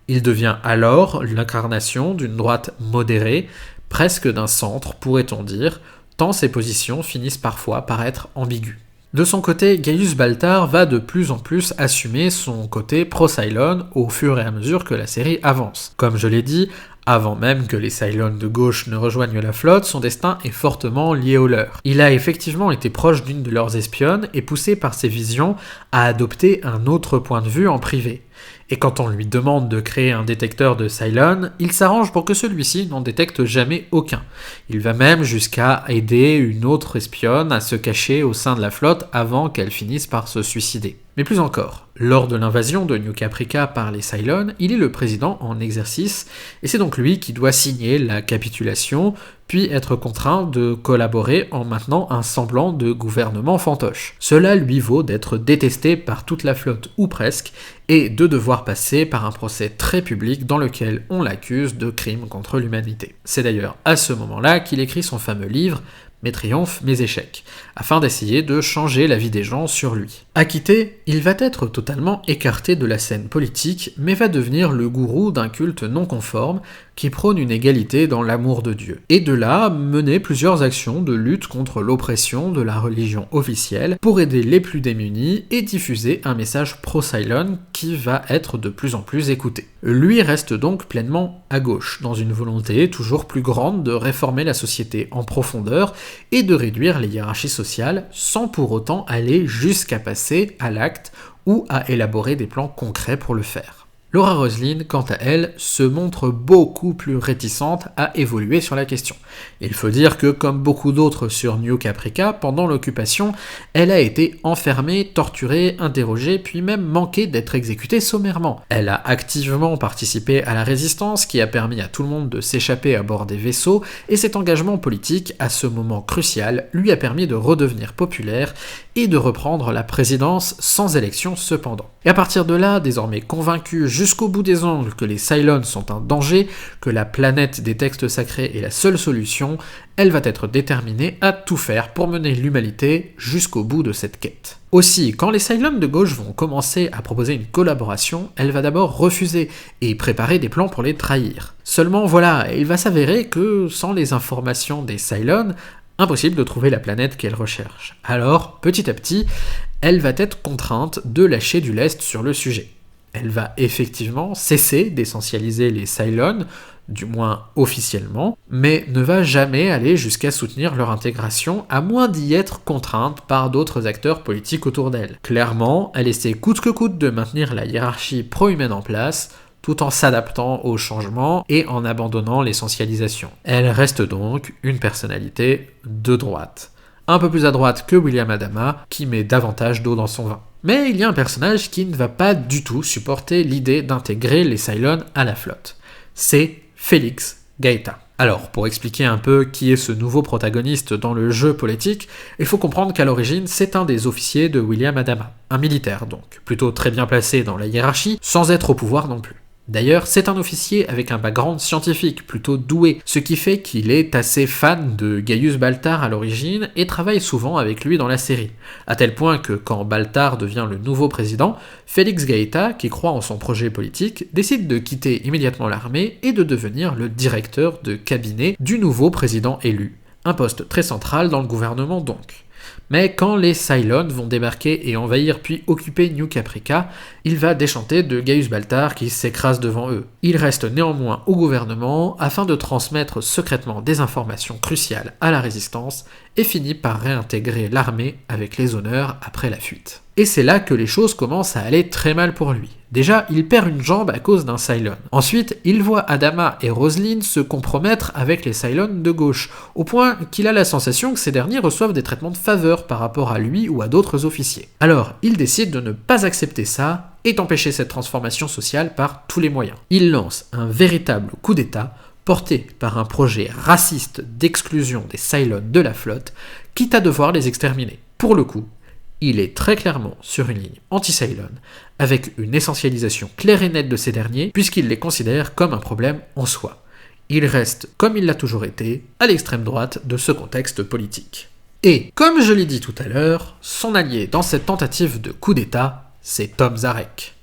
Il devient alors l'incarnation d'une droite modérée, presque d'un centre, pourrait-on dire, tant ses positions finissent parfois par être ambiguës. De son côté, Gaius Baltar va de plus en plus assumer son côté pro-Cylon au fur et à mesure que la série avance. Comme je l'ai dit, avant même que les Cylons de gauche ne rejoignent la flotte, son destin est fortement lié au leur. Il a effectivement été proche d'une de leurs espionnes et poussé par ses visions à adopter un autre point de vue en privé. Et quand on lui demande de créer un détecteur de Cylon, il s'arrange pour que celui-ci n'en détecte jamais aucun. Il va même jusqu'à aider une autre espionne à se cacher au sein de la flotte avant qu'elle finisse par se suicider. Mais plus encore, lors de l'invasion de New Caprica par les Cylons, il est le président en exercice, et c'est donc lui qui doit signer la capitulation, puis être contraint de collaborer en maintenant un semblant de gouvernement fantoche. Cela lui vaut d'être détesté par toute la flotte, ou presque, et de devoir passer par un procès très public dans lequel on l'accuse de crimes contre l'humanité. C'est d'ailleurs à ce moment-là qu'il écrit son fameux livre Mes triomphes, mes échecs, afin d'essayer de changer la vie des gens sur lui. Acquitté, il va être totalement écarté de la scène politique, mais va devenir le gourou d'un culte non conforme qui prône une égalité dans l'amour de Dieu. Et de là, mener plusieurs actions de lutte contre l'oppression de la religion officielle pour aider les plus démunis et diffuser un message pro-Cylon qui va être de plus en plus écouté. Lui reste donc pleinement à gauche, dans une volonté toujours plus grande de réformer la société en profondeur et de réduire les hiérarchies sociales sans pour autant aller jusqu'à passer à l'acte ou à élaborer des plans concrets pour le faire. Laura Roslin, quant à elle, se montre beaucoup plus réticente à évoluer sur la question. Il faut dire que, comme beaucoup d'autres sur New Caprica, pendant l'occupation, elle a été enfermée, torturée, interrogée, puis même manqué d'être exécutée sommairement. Elle a activement participé à la résistance, qui a permis à tout le monde de s'échapper à bord des vaisseaux, et cet engagement politique, à ce moment crucial, lui a permis de redevenir populaire et de reprendre la présidence sans élection cependant. Et à partir de là, désormais convaincue jusqu'au bout des ongles que les Cylons sont un danger, que la planète des textes sacrés est la seule solution, elle va être déterminée à tout faire pour mener l'humanité jusqu'au bout de cette quête. Aussi, quand les Cylons de gauche vont commencer à proposer une collaboration, elle va d'abord refuser et préparer des plans pour les trahir. Seulement voilà, il va s'avérer que sans les informations des Cylons, impossible de trouver la planète qu'elle recherche. Alors, petit à petit, elle va être contrainte de lâcher du lest sur le sujet. Elle va effectivement cesser d'essentialiser les Cylons, du moins officiellement, mais ne va jamais aller jusqu'à soutenir leur intégration, à moins d'y être contrainte par d'autres acteurs politiques autour d'elle. Clairement, elle essaie coûte que coûte de maintenir la hiérarchie pro-humaine en place, tout en s'adaptant aux changements et en abandonnant l'essentialisation. Elle reste donc une personnalité de droite. Un peu plus à droite que William Adama, qui met davantage d'eau dans son vin. Mais il y a un personnage qui ne va pas du tout supporter l'idée d'intégrer les Cylons à la flotte. C'est Félix Gaeta. Alors, pour expliquer un peu qui est ce nouveau protagoniste dans le jeu politique, il faut comprendre qu'à l'origine, c'est un des officiers de William Adama. Un militaire donc, plutôt très bien placé dans la hiérarchie, sans être au pouvoir non plus. D'ailleurs, c'est un officier avec un background scientifique plutôt doué, ce qui fait qu'il est assez fan de Gaius Baltar à l'origine et travaille souvent avec lui dans la série, à tel point que quand Baltar devient le nouveau président, Félix Gaeta, qui croit en son projet politique, décide de quitter immédiatement l'armée et de devenir le directeur de cabinet du nouveau président élu, un poste très central dans le gouvernement donc. Mais quand les Cylons vont débarquer et envahir puis occuper New Caprica, il va déchanter de Gaius Baltar qui s'écrase devant eux. Il reste néanmoins au gouvernement afin de transmettre secrètement des informations cruciales à la résistance et finit par réintégrer l'armée avec les honneurs après la fuite. Et c'est là que les choses commencent à aller très mal pour lui. Déjà, il perd une jambe à cause d'un Cylon. Ensuite, il voit Adama et Roslin se compromettre avec les Cylons de gauche, au point qu'il a la sensation que ces derniers reçoivent des traitements de faveur par rapport à lui ou à d'autres officiers. Alors, il décide de ne pas accepter ça et d'empêcher cette transformation sociale par tous les moyens. Il lance un véritable coup d'État porté par un projet raciste d'exclusion des Cylons de la flotte, quitte à devoir les exterminer. Pour le coup, il est très clairement sur une ligne anti-Cylon, avec une essentialisation claire et nette de ces derniers, puisqu'il les considère comme un problème en soi. Il reste, comme il l'a toujours été, à l'extrême droite de ce contexte politique. Et, comme je l'ai dit tout à l'heure, son allié dans cette tentative de coup d'État, c'est Tom Zarek.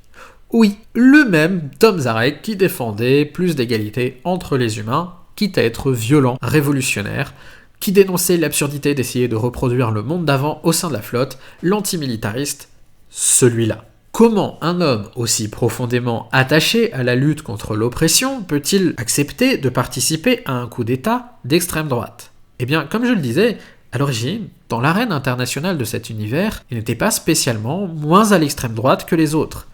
Oui, le même Tom Zarek qui défendait plus d'égalité entre les humains, quitte à être violent, révolutionnaire, qui dénonçait l'absurdité d'essayer de reproduire le monde d'avant au sein de la flotte, l'antimilitariste, celui-là. Comment un homme aussi profondément attaché à la lutte contre l'oppression peut-il accepter de participer à un coup d'État d'extrême droite ? Eh bien, comme je le disais, à l'origine, dans l'arène internationale de cet univers, il n'était pas spécialement moins à l'extrême droite que les autres.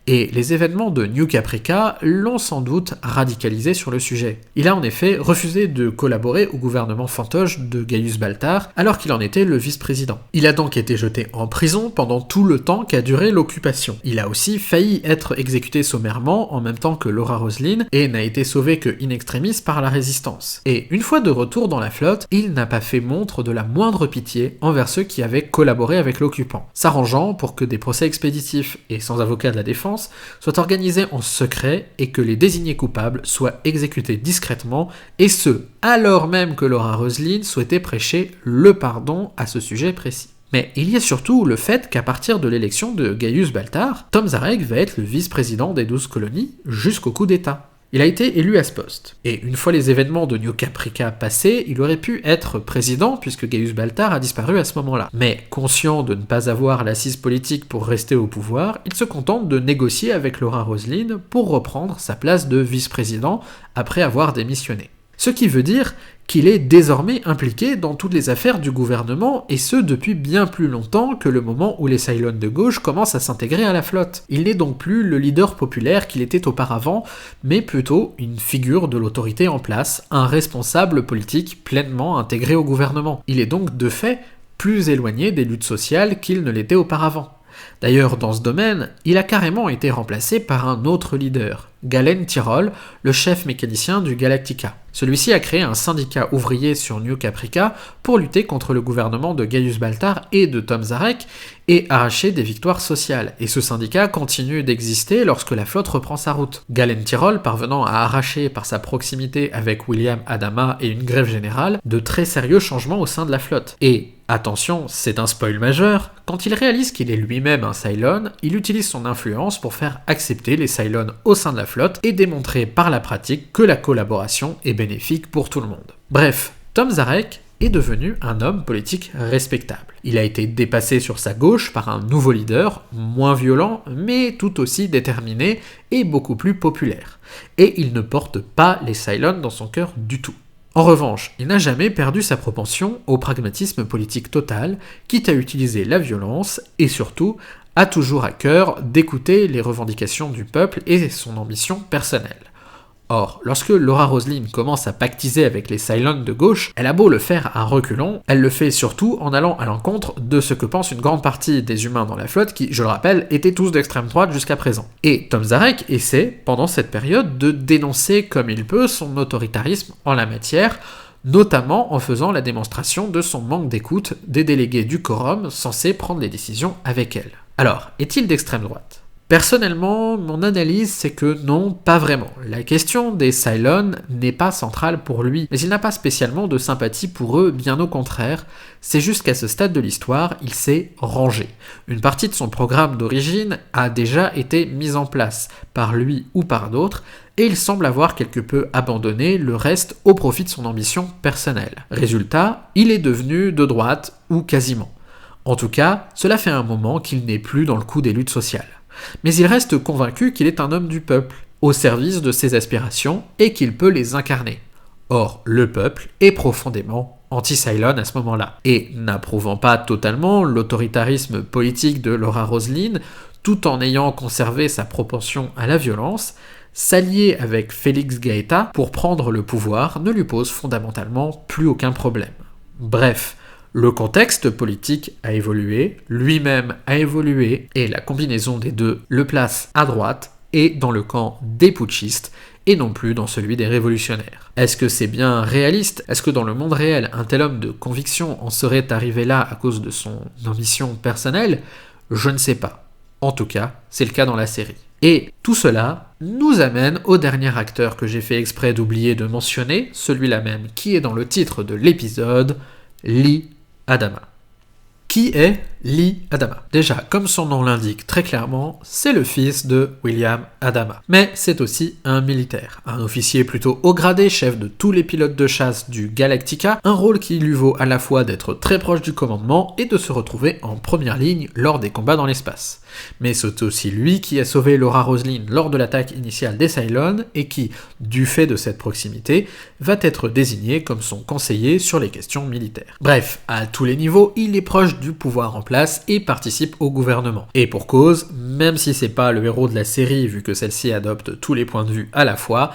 Et les événements de New Caprica l'ont sans doute radicalisé sur le sujet. Il a en effet refusé de collaborer au gouvernement fantoche de Gaius Baltar alors qu'il en était le vice-président. Il a donc été jeté en prison pendant tout le temps qu'a duré l'occupation. Il a aussi failli être exécuté sommairement en même temps que Laura Roslin et n'a été sauvé que in extremis par la résistance. Et une fois de retour dans la flotte, il n'a pas fait montre de la moindre pitié envers ceux qui avaient collaboré avec l'occupant, s'arrangeant pour que des procès expéditifs et sans avocat de la défense soit organisé en secret et que les désignés coupables soient exécutés discrètement, et ce, alors même que Laura Roslin souhaitait prêcher le pardon à ce sujet précis. Mais il y a surtout le fait qu'à partir de l'élection de Gaius Baltar, Tom Zarek va être le vice-président des 12 colonies jusqu'au coup d'État. Il a été élu à ce poste, et une fois les événements de New Caprica passés, il aurait pu être président puisque Gaius Baltar a disparu à ce moment-là. Mais conscient de ne pas avoir l'assise politique pour rester au pouvoir, il se contente de négocier avec Laura Roslin pour reprendre sa place de vice-président après avoir démissionné. Ce qui veut dire qu'il est désormais impliqué dans toutes les affaires du gouvernement, et ce depuis bien plus longtemps que le moment où les Cylons de gauche commencent à s'intégrer à la flotte. Il n'est donc plus le leader populaire qu'il était auparavant, mais plutôt une figure de l'autorité en place, un responsable politique pleinement intégré au gouvernement. Il est donc de fait plus éloigné des luttes sociales qu'il ne l'était auparavant. D'ailleurs, dans ce domaine, il a carrément été remplacé par un autre leader, Galen Tyrol, le chef mécanicien du Galactica. Celui-ci a créé un syndicat ouvrier sur New Caprica pour lutter contre le gouvernement de Gaius Baltar et de Tom Zarek et arracher des victoires sociales. Et ce syndicat continue d'exister lorsque la flotte reprend sa route. Galen Tyrol parvenant à arracher par sa proximité avec William Adama et une grève générale de très sérieux changements au sein de la flotte. Et attention, c'est un spoil majeur, quand il réalise qu'il est lui-même un Cylon, il utilise son influence pour faire accepter les Cylons au sein de la flotte et démontrer par la pratique que la collaboration est bénéfique pour tout le monde. Bref, Tom Zarek est devenu un homme politique respectable. Il a été dépassé sur sa gauche par un nouveau leader, moins violent, mais tout aussi déterminé et beaucoup plus populaire. Et il ne porte pas les Cylons dans son cœur du tout. En revanche, il n'a jamais perdu sa propension au pragmatisme politique total, quitte à utiliser la violence, et surtout, a toujours à cœur d'écouter les revendications du peuple et son ambition personnelle. Or, lorsque Laura Roslin commence à pactiser avec les Cylons de gauche, elle a beau le faire à reculons, elle le fait surtout en allant à l'encontre de ce que pense une grande partie des humains dans la flotte qui, je le rappelle, étaient tous d'extrême droite jusqu'à présent. Et Tom Zarek essaie, pendant cette période, de dénoncer comme il peut son autoritarisme en la matière, notamment en faisant la démonstration de son manque d'écoute des délégués du quorum censés prendre les décisions avec elle. Alors, est-il d'extrême droite ? Personnellement, mon analyse, c'est que non, pas vraiment. La question des Cylons n'est pas centrale pour lui, mais il n'a pas spécialement de sympathie pour eux, bien au contraire. C'est juste qu'à ce stade de l'histoire, il s'est rangé. Une partie de son programme d'origine a déjà été mise en place, par lui ou par d'autres, et il semble avoir quelque peu abandonné le reste au profit de son ambition personnelle. Résultat, il est devenu de droite, ou quasiment. En tout cas, cela fait un moment qu'il n'est plus dans le coup des luttes sociales. Mais il reste convaincu qu'il est un homme du peuple, au service de ses aspirations, et qu'il peut les incarner. Or, le peuple est profondément anti-Cylon à ce moment-là. Et n'approuvant pas totalement l'autoritarisme politique de Laura Roslin, tout en ayant conservé sa propension à la violence, s'allier avec Félix Gaeta pour prendre le pouvoir ne lui pose fondamentalement plus aucun problème. Bref, le contexte politique a évolué, lui-même a évolué, et la combinaison des deux le place à droite et dans le camp des putschistes, et non plus dans celui des révolutionnaires. Est-ce que c'est bien réaliste ? Est-ce que dans le monde réel, un tel homme de conviction en serait arrivé là à cause de son ambition personnelle ? Je ne sais pas. En tout cas, c'est le cas dans la série. Et tout cela nous amène au dernier acteur que j'ai fait exprès d'oublier de mentionner, celui-là même qui est dans le titre de l'épisode, Lee Adama. Qui est Lee Adama ? Déjà, comme son nom l'indique très clairement, c'est le fils de William Adama. Mais c'est aussi un militaire, un officier plutôt haut gradé, chef de tous les pilotes de chasse du Galactica, un rôle qui lui vaut à la fois d'être très proche du commandement et de se retrouver en première ligne lors des combats dans l'espace. Mais c'est aussi lui qui a sauvé Laura Roslin lors de l'attaque initiale des Cylons et qui, du fait de cette proximité, va être désigné comme son conseiller sur les questions militaires. Bref, à tous les niveaux, il est proche du pouvoir en place et participe au gouvernement. Et pour cause, même si c'est pas le héros de la série vu que celle-ci adopte tous les points de vue à la fois,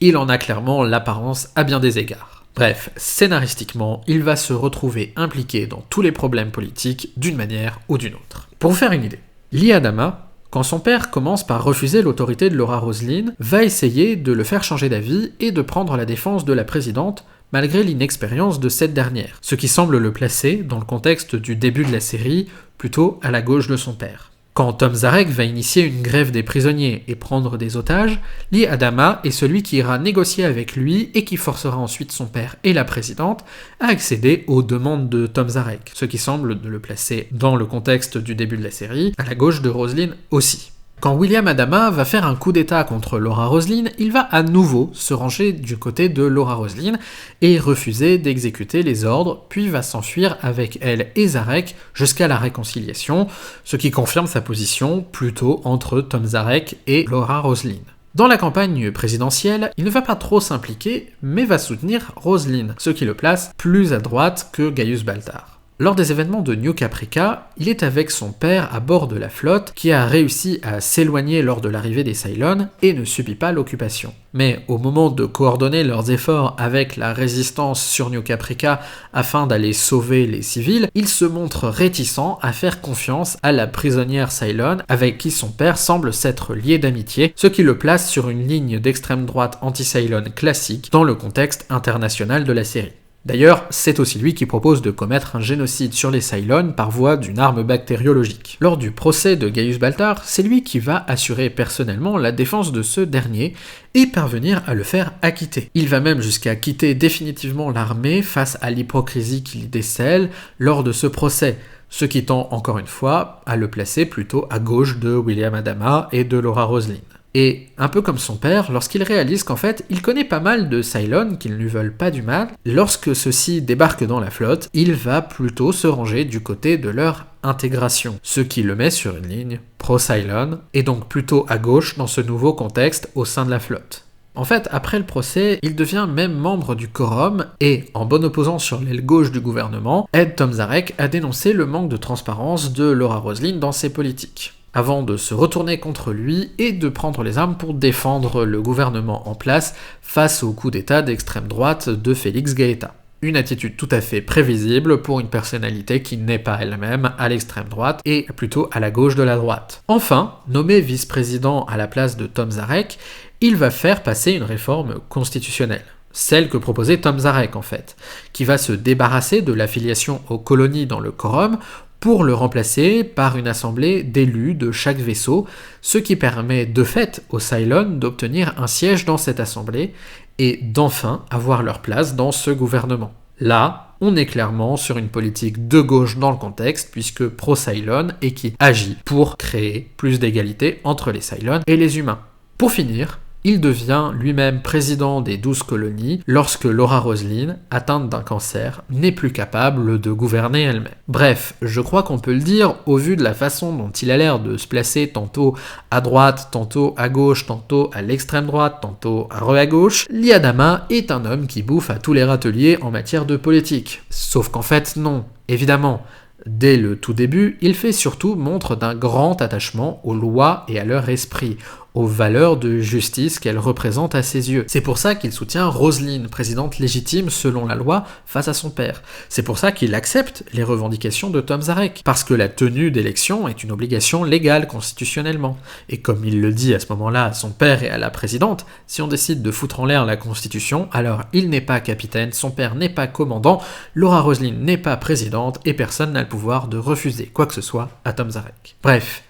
il en a clairement l'apparence à bien des égards. Bref, scénaristiquement, il va se retrouver impliqué dans tous les problèmes politiques d'une manière ou d'une autre. Pour vous faire une idée, Lee Adama, quand son père commence par refuser l'autorité de Laura Roslin, va essayer de le faire changer d'avis et de prendre la défense de la présidente malgré l'inexpérience de cette dernière, ce qui semble le placer, dans le contexte du début de la série, plutôt à la gauche de son père. Quand Tom Zarek va initier une grève des prisonniers et prendre des otages, Lee Adama est celui qui ira négocier avec lui et qui forcera ensuite son père et la présidente à accéder aux demandes de Tom Zarek, ce qui semble le placer dans le contexte du début de la série, à la gauche de Roslin aussi. Quand William Adama va faire un coup d'état contre Laura Roslin, il va à nouveau se ranger du côté de Laura Roslin et refuser d'exécuter les ordres, puis va s'enfuir avec elle et Zarek jusqu'à la réconciliation, ce qui confirme sa position plutôt entre Tom Zarek et Laura Roslin. Dans la campagne présidentielle, il ne va pas trop s'impliquer, mais va soutenir Roslin, ce qui le place plus à droite que Gaius Baltar. Lors des événements de New Caprica, il est avec son père à bord de la flotte qui a réussi à s'éloigner lors de l'arrivée des Cylons et ne subit pas l'occupation. Mais au moment de coordonner leurs efforts avec la résistance sur New Caprica afin d'aller sauver les civils, il se montre réticent à faire confiance à la prisonnière Cylon avec qui son père semble s'être lié d'amitié, ce qui le place sur une ligne d'extrême droite anti-Cylon classique dans le contexte international de la série. D'ailleurs, c'est aussi lui qui propose de commettre un génocide sur les Cylons par voie d'une arme bactériologique. Lors du procès de Gaius Baltar, c'est lui qui va assurer personnellement la défense de ce dernier et parvenir à le faire acquitter. Il va même jusqu'à quitter définitivement l'armée face à l'hypocrisie qu'il décèle lors de ce procès, ce qui tend encore une fois à le placer plutôt à gauche de William Adama et de Laura Roslin. Et, un peu comme son père, lorsqu'il réalise qu'en fait, il connaît pas mal de Cylons qui ne lui veulent pas du mal, lorsque ceux-ci débarquent dans la flotte, il va plutôt se ranger du côté de leur intégration, ce qui le met sur une ligne pro-Cylon, et donc plutôt à gauche dans ce nouveau contexte au sein de la flotte. En fait, après le procès, il devient même membre du quorum et, en bon opposant sur l'aile gauche du gouvernement, aide Tom Zarek à dénoncer le manque de transparence de Laura Roslin dans ses politiques, avant de se retourner contre lui et de prendre les armes pour défendre le gouvernement en place face au coup d'état d'extrême droite de Félix Gaeta. Une attitude tout à fait prévisible pour une personnalité qui n'est pas elle-même à l'extrême droite et plutôt à la gauche de la droite. Enfin, nommé vice-président à la place de Tom Zarek, il va faire passer une réforme constitutionnelle. Celle que proposait Tom Zarek en fait, qui va se débarrasser de l'affiliation aux colonies dans le quorum pour le remplacer par une assemblée d'élus de chaque vaisseau, ce qui permet de fait aux Cylons d'obtenir un siège dans cette assemblée et d'enfin avoir leur place dans ce gouvernement. Là, on est clairement sur une politique de gauche dans le contexte, puisque pro-Cylon et qui agit pour créer plus d'égalité entre les Cylons et les humains. Pour finir, Il devient lui-même président des 12 colonies lorsque Laura Roslin, atteinte d'un cancer, n'est plus capable de gouverner elle-même. Bref, je crois qu'on peut le dire, au vu de la façon dont il a l'air de se placer tantôt à droite, tantôt à gauche, tantôt à l'extrême droite, tantôt à gauche, Lee Adama est un homme qui bouffe à tous les râteliers en matière de politique. Sauf qu'en fait, non, évidemment. Dès le tout début, il fait surtout montre d'un grand attachement aux lois et à leur esprit, aux valeurs de justice qu'elles représentent à ses yeux. C'est pour ça qu'il soutient Roslin, présidente légitime selon la loi, face à son père. C'est pour ça qu'il accepte les revendications de Tom Zarek, parce que la tenue d'élection est une obligation légale constitutionnellement. Et comme il le dit à ce moment-là à son père et à la présidente, si on décide de foutre en l'air la Constitution, alors il n'est pas capitaine, son père n'est pas commandant, Laura Roslin n'est pas présidente, et personne n'a le pouvoir de refuser quoi que ce soit à Tom Zarek. Bref,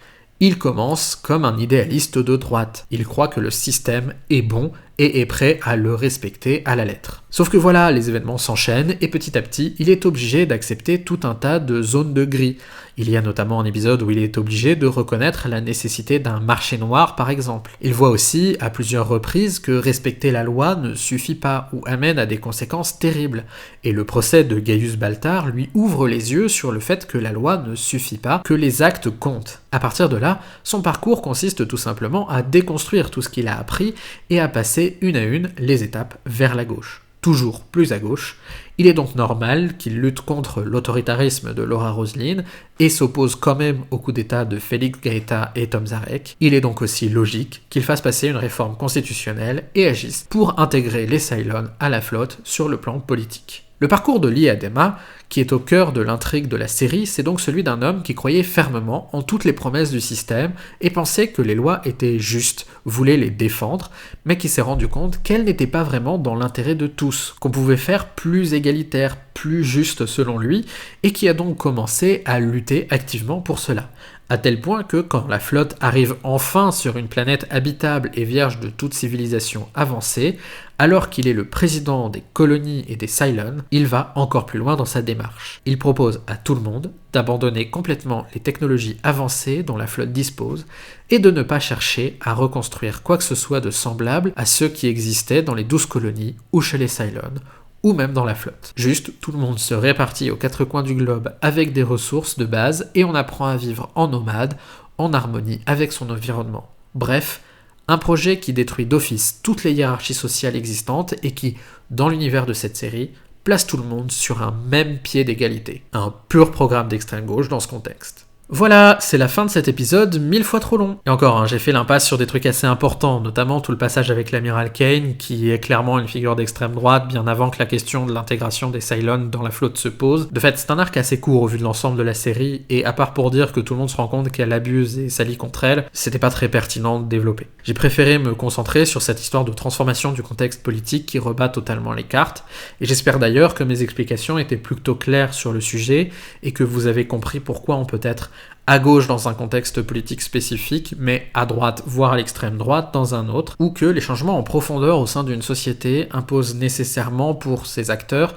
il commence comme un idéaliste de droite. Il croit que le système est bon et est prêt à le respecter à la lettre. Sauf que voilà, les événements s'enchaînent et petit à petit, il est obligé d'accepter tout un tas de zones de gris. Il y a notamment un épisode où il est obligé de reconnaître la nécessité d'un marché noir par exemple. Il voit aussi à plusieurs reprises que respecter la loi ne suffit pas ou amène à des conséquences terribles. Et le procès de Gaius Baltar lui ouvre les yeux sur le fait que la loi ne suffit pas, que les actes comptent. À partir de là, son parcours consiste tout simplement à déconstruire tout ce qu'il a appris et à passer une à une les étapes vers la gauche. Toujours plus à gauche, il est donc normal qu'il lutte contre l'autoritarisme de Laura Roslin et s'oppose quand même au coup d'état de Félix Gaeta et Tom Zarek. Il est donc aussi logique qu'il fasse passer une réforme constitutionnelle et agisse pour intégrer les Cylons à la flotte sur le plan politique. Le parcours de Lee Adama, qui est au cœur de l'intrigue de la série, c'est donc celui d'un homme qui croyait fermement en toutes les promesses du système et pensait que les lois étaient justes, voulait les défendre, mais qui s'est rendu compte qu'elles n'étaient pas vraiment dans l'intérêt de tous, qu'on pouvait faire plus égalitaire, plus juste selon lui, et qui a donc commencé à lutter activement pour cela. À tel point que quand la flotte arrive enfin sur une planète habitable et vierge de toute civilisation avancée, alors qu'il est le président des colonies et des Cylons, il va encore plus loin dans sa démarche. Il propose à tout le monde d'abandonner complètement les technologies avancées dont la flotte dispose et de ne pas chercher à reconstruire quoi que ce soit de semblable à ceux qui existaient dans les 12 colonies ou chez les Cylons, ou même dans la flotte. Juste, tout le monde se répartit aux quatre coins du globe avec des ressources de base et on apprend à vivre en nomade, en harmonie avec son environnement. Bref, un projet qui détruit d'office toutes les hiérarchies sociales existantes et qui, dans l'univers de cette série, place tout le monde sur un même pied d'égalité. Un pur programme d'extrême gauche dans ce contexte. Voilà, c'est la fin de cet épisode 1000 fois trop long. Et encore, j'ai fait l'impasse sur des trucs assez importants, notamment tout le passage avec l'amiral Kane, qui est clairement une figure d'extrême droite, bien avant que la question de l'intégration des Cylons dans la flotte se pose. De fait, c'est un arc assez court au vu de l'ensemble de la série, et à part pour dire que tout le monde se rend compte qu'elle abuse et s'allie contre elle, c'était pas très pertinent de développer. J'ai préféré me concentrer sur cette histoire de transformation du contexte politique qui rebat totalement les cartes, et j'espère d'ailleurs que mes explications étaient plutôt claires sur le sujet, et que vous avez compris pourquoi on peut être à gauche dans un contexte politique spécifique, mais à droite, voire à l'extrême droite dans un autre, ou que les changements en profondeur au sein d'une société imposent nécessairement pour ces acteurs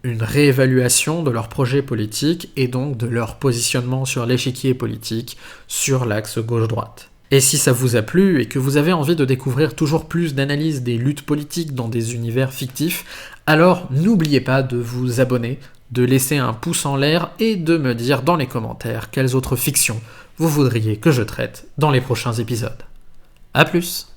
une réévaluation de leur projet politique et donc de leur positionnement sur l'échiquier politique, sur l'axe gauche-droite. Et si ça vous a plu et que vous avez envie de découvrir toujours plus d'analyses des luttes politiques dans des univers fictifs, alors n'oubliez pas de vous abonner, de laisser un pouce en l'air et de me dire dans les commentaires quelles autres fictions vous voudriez que je traite dans les prochains épisodes. A plus!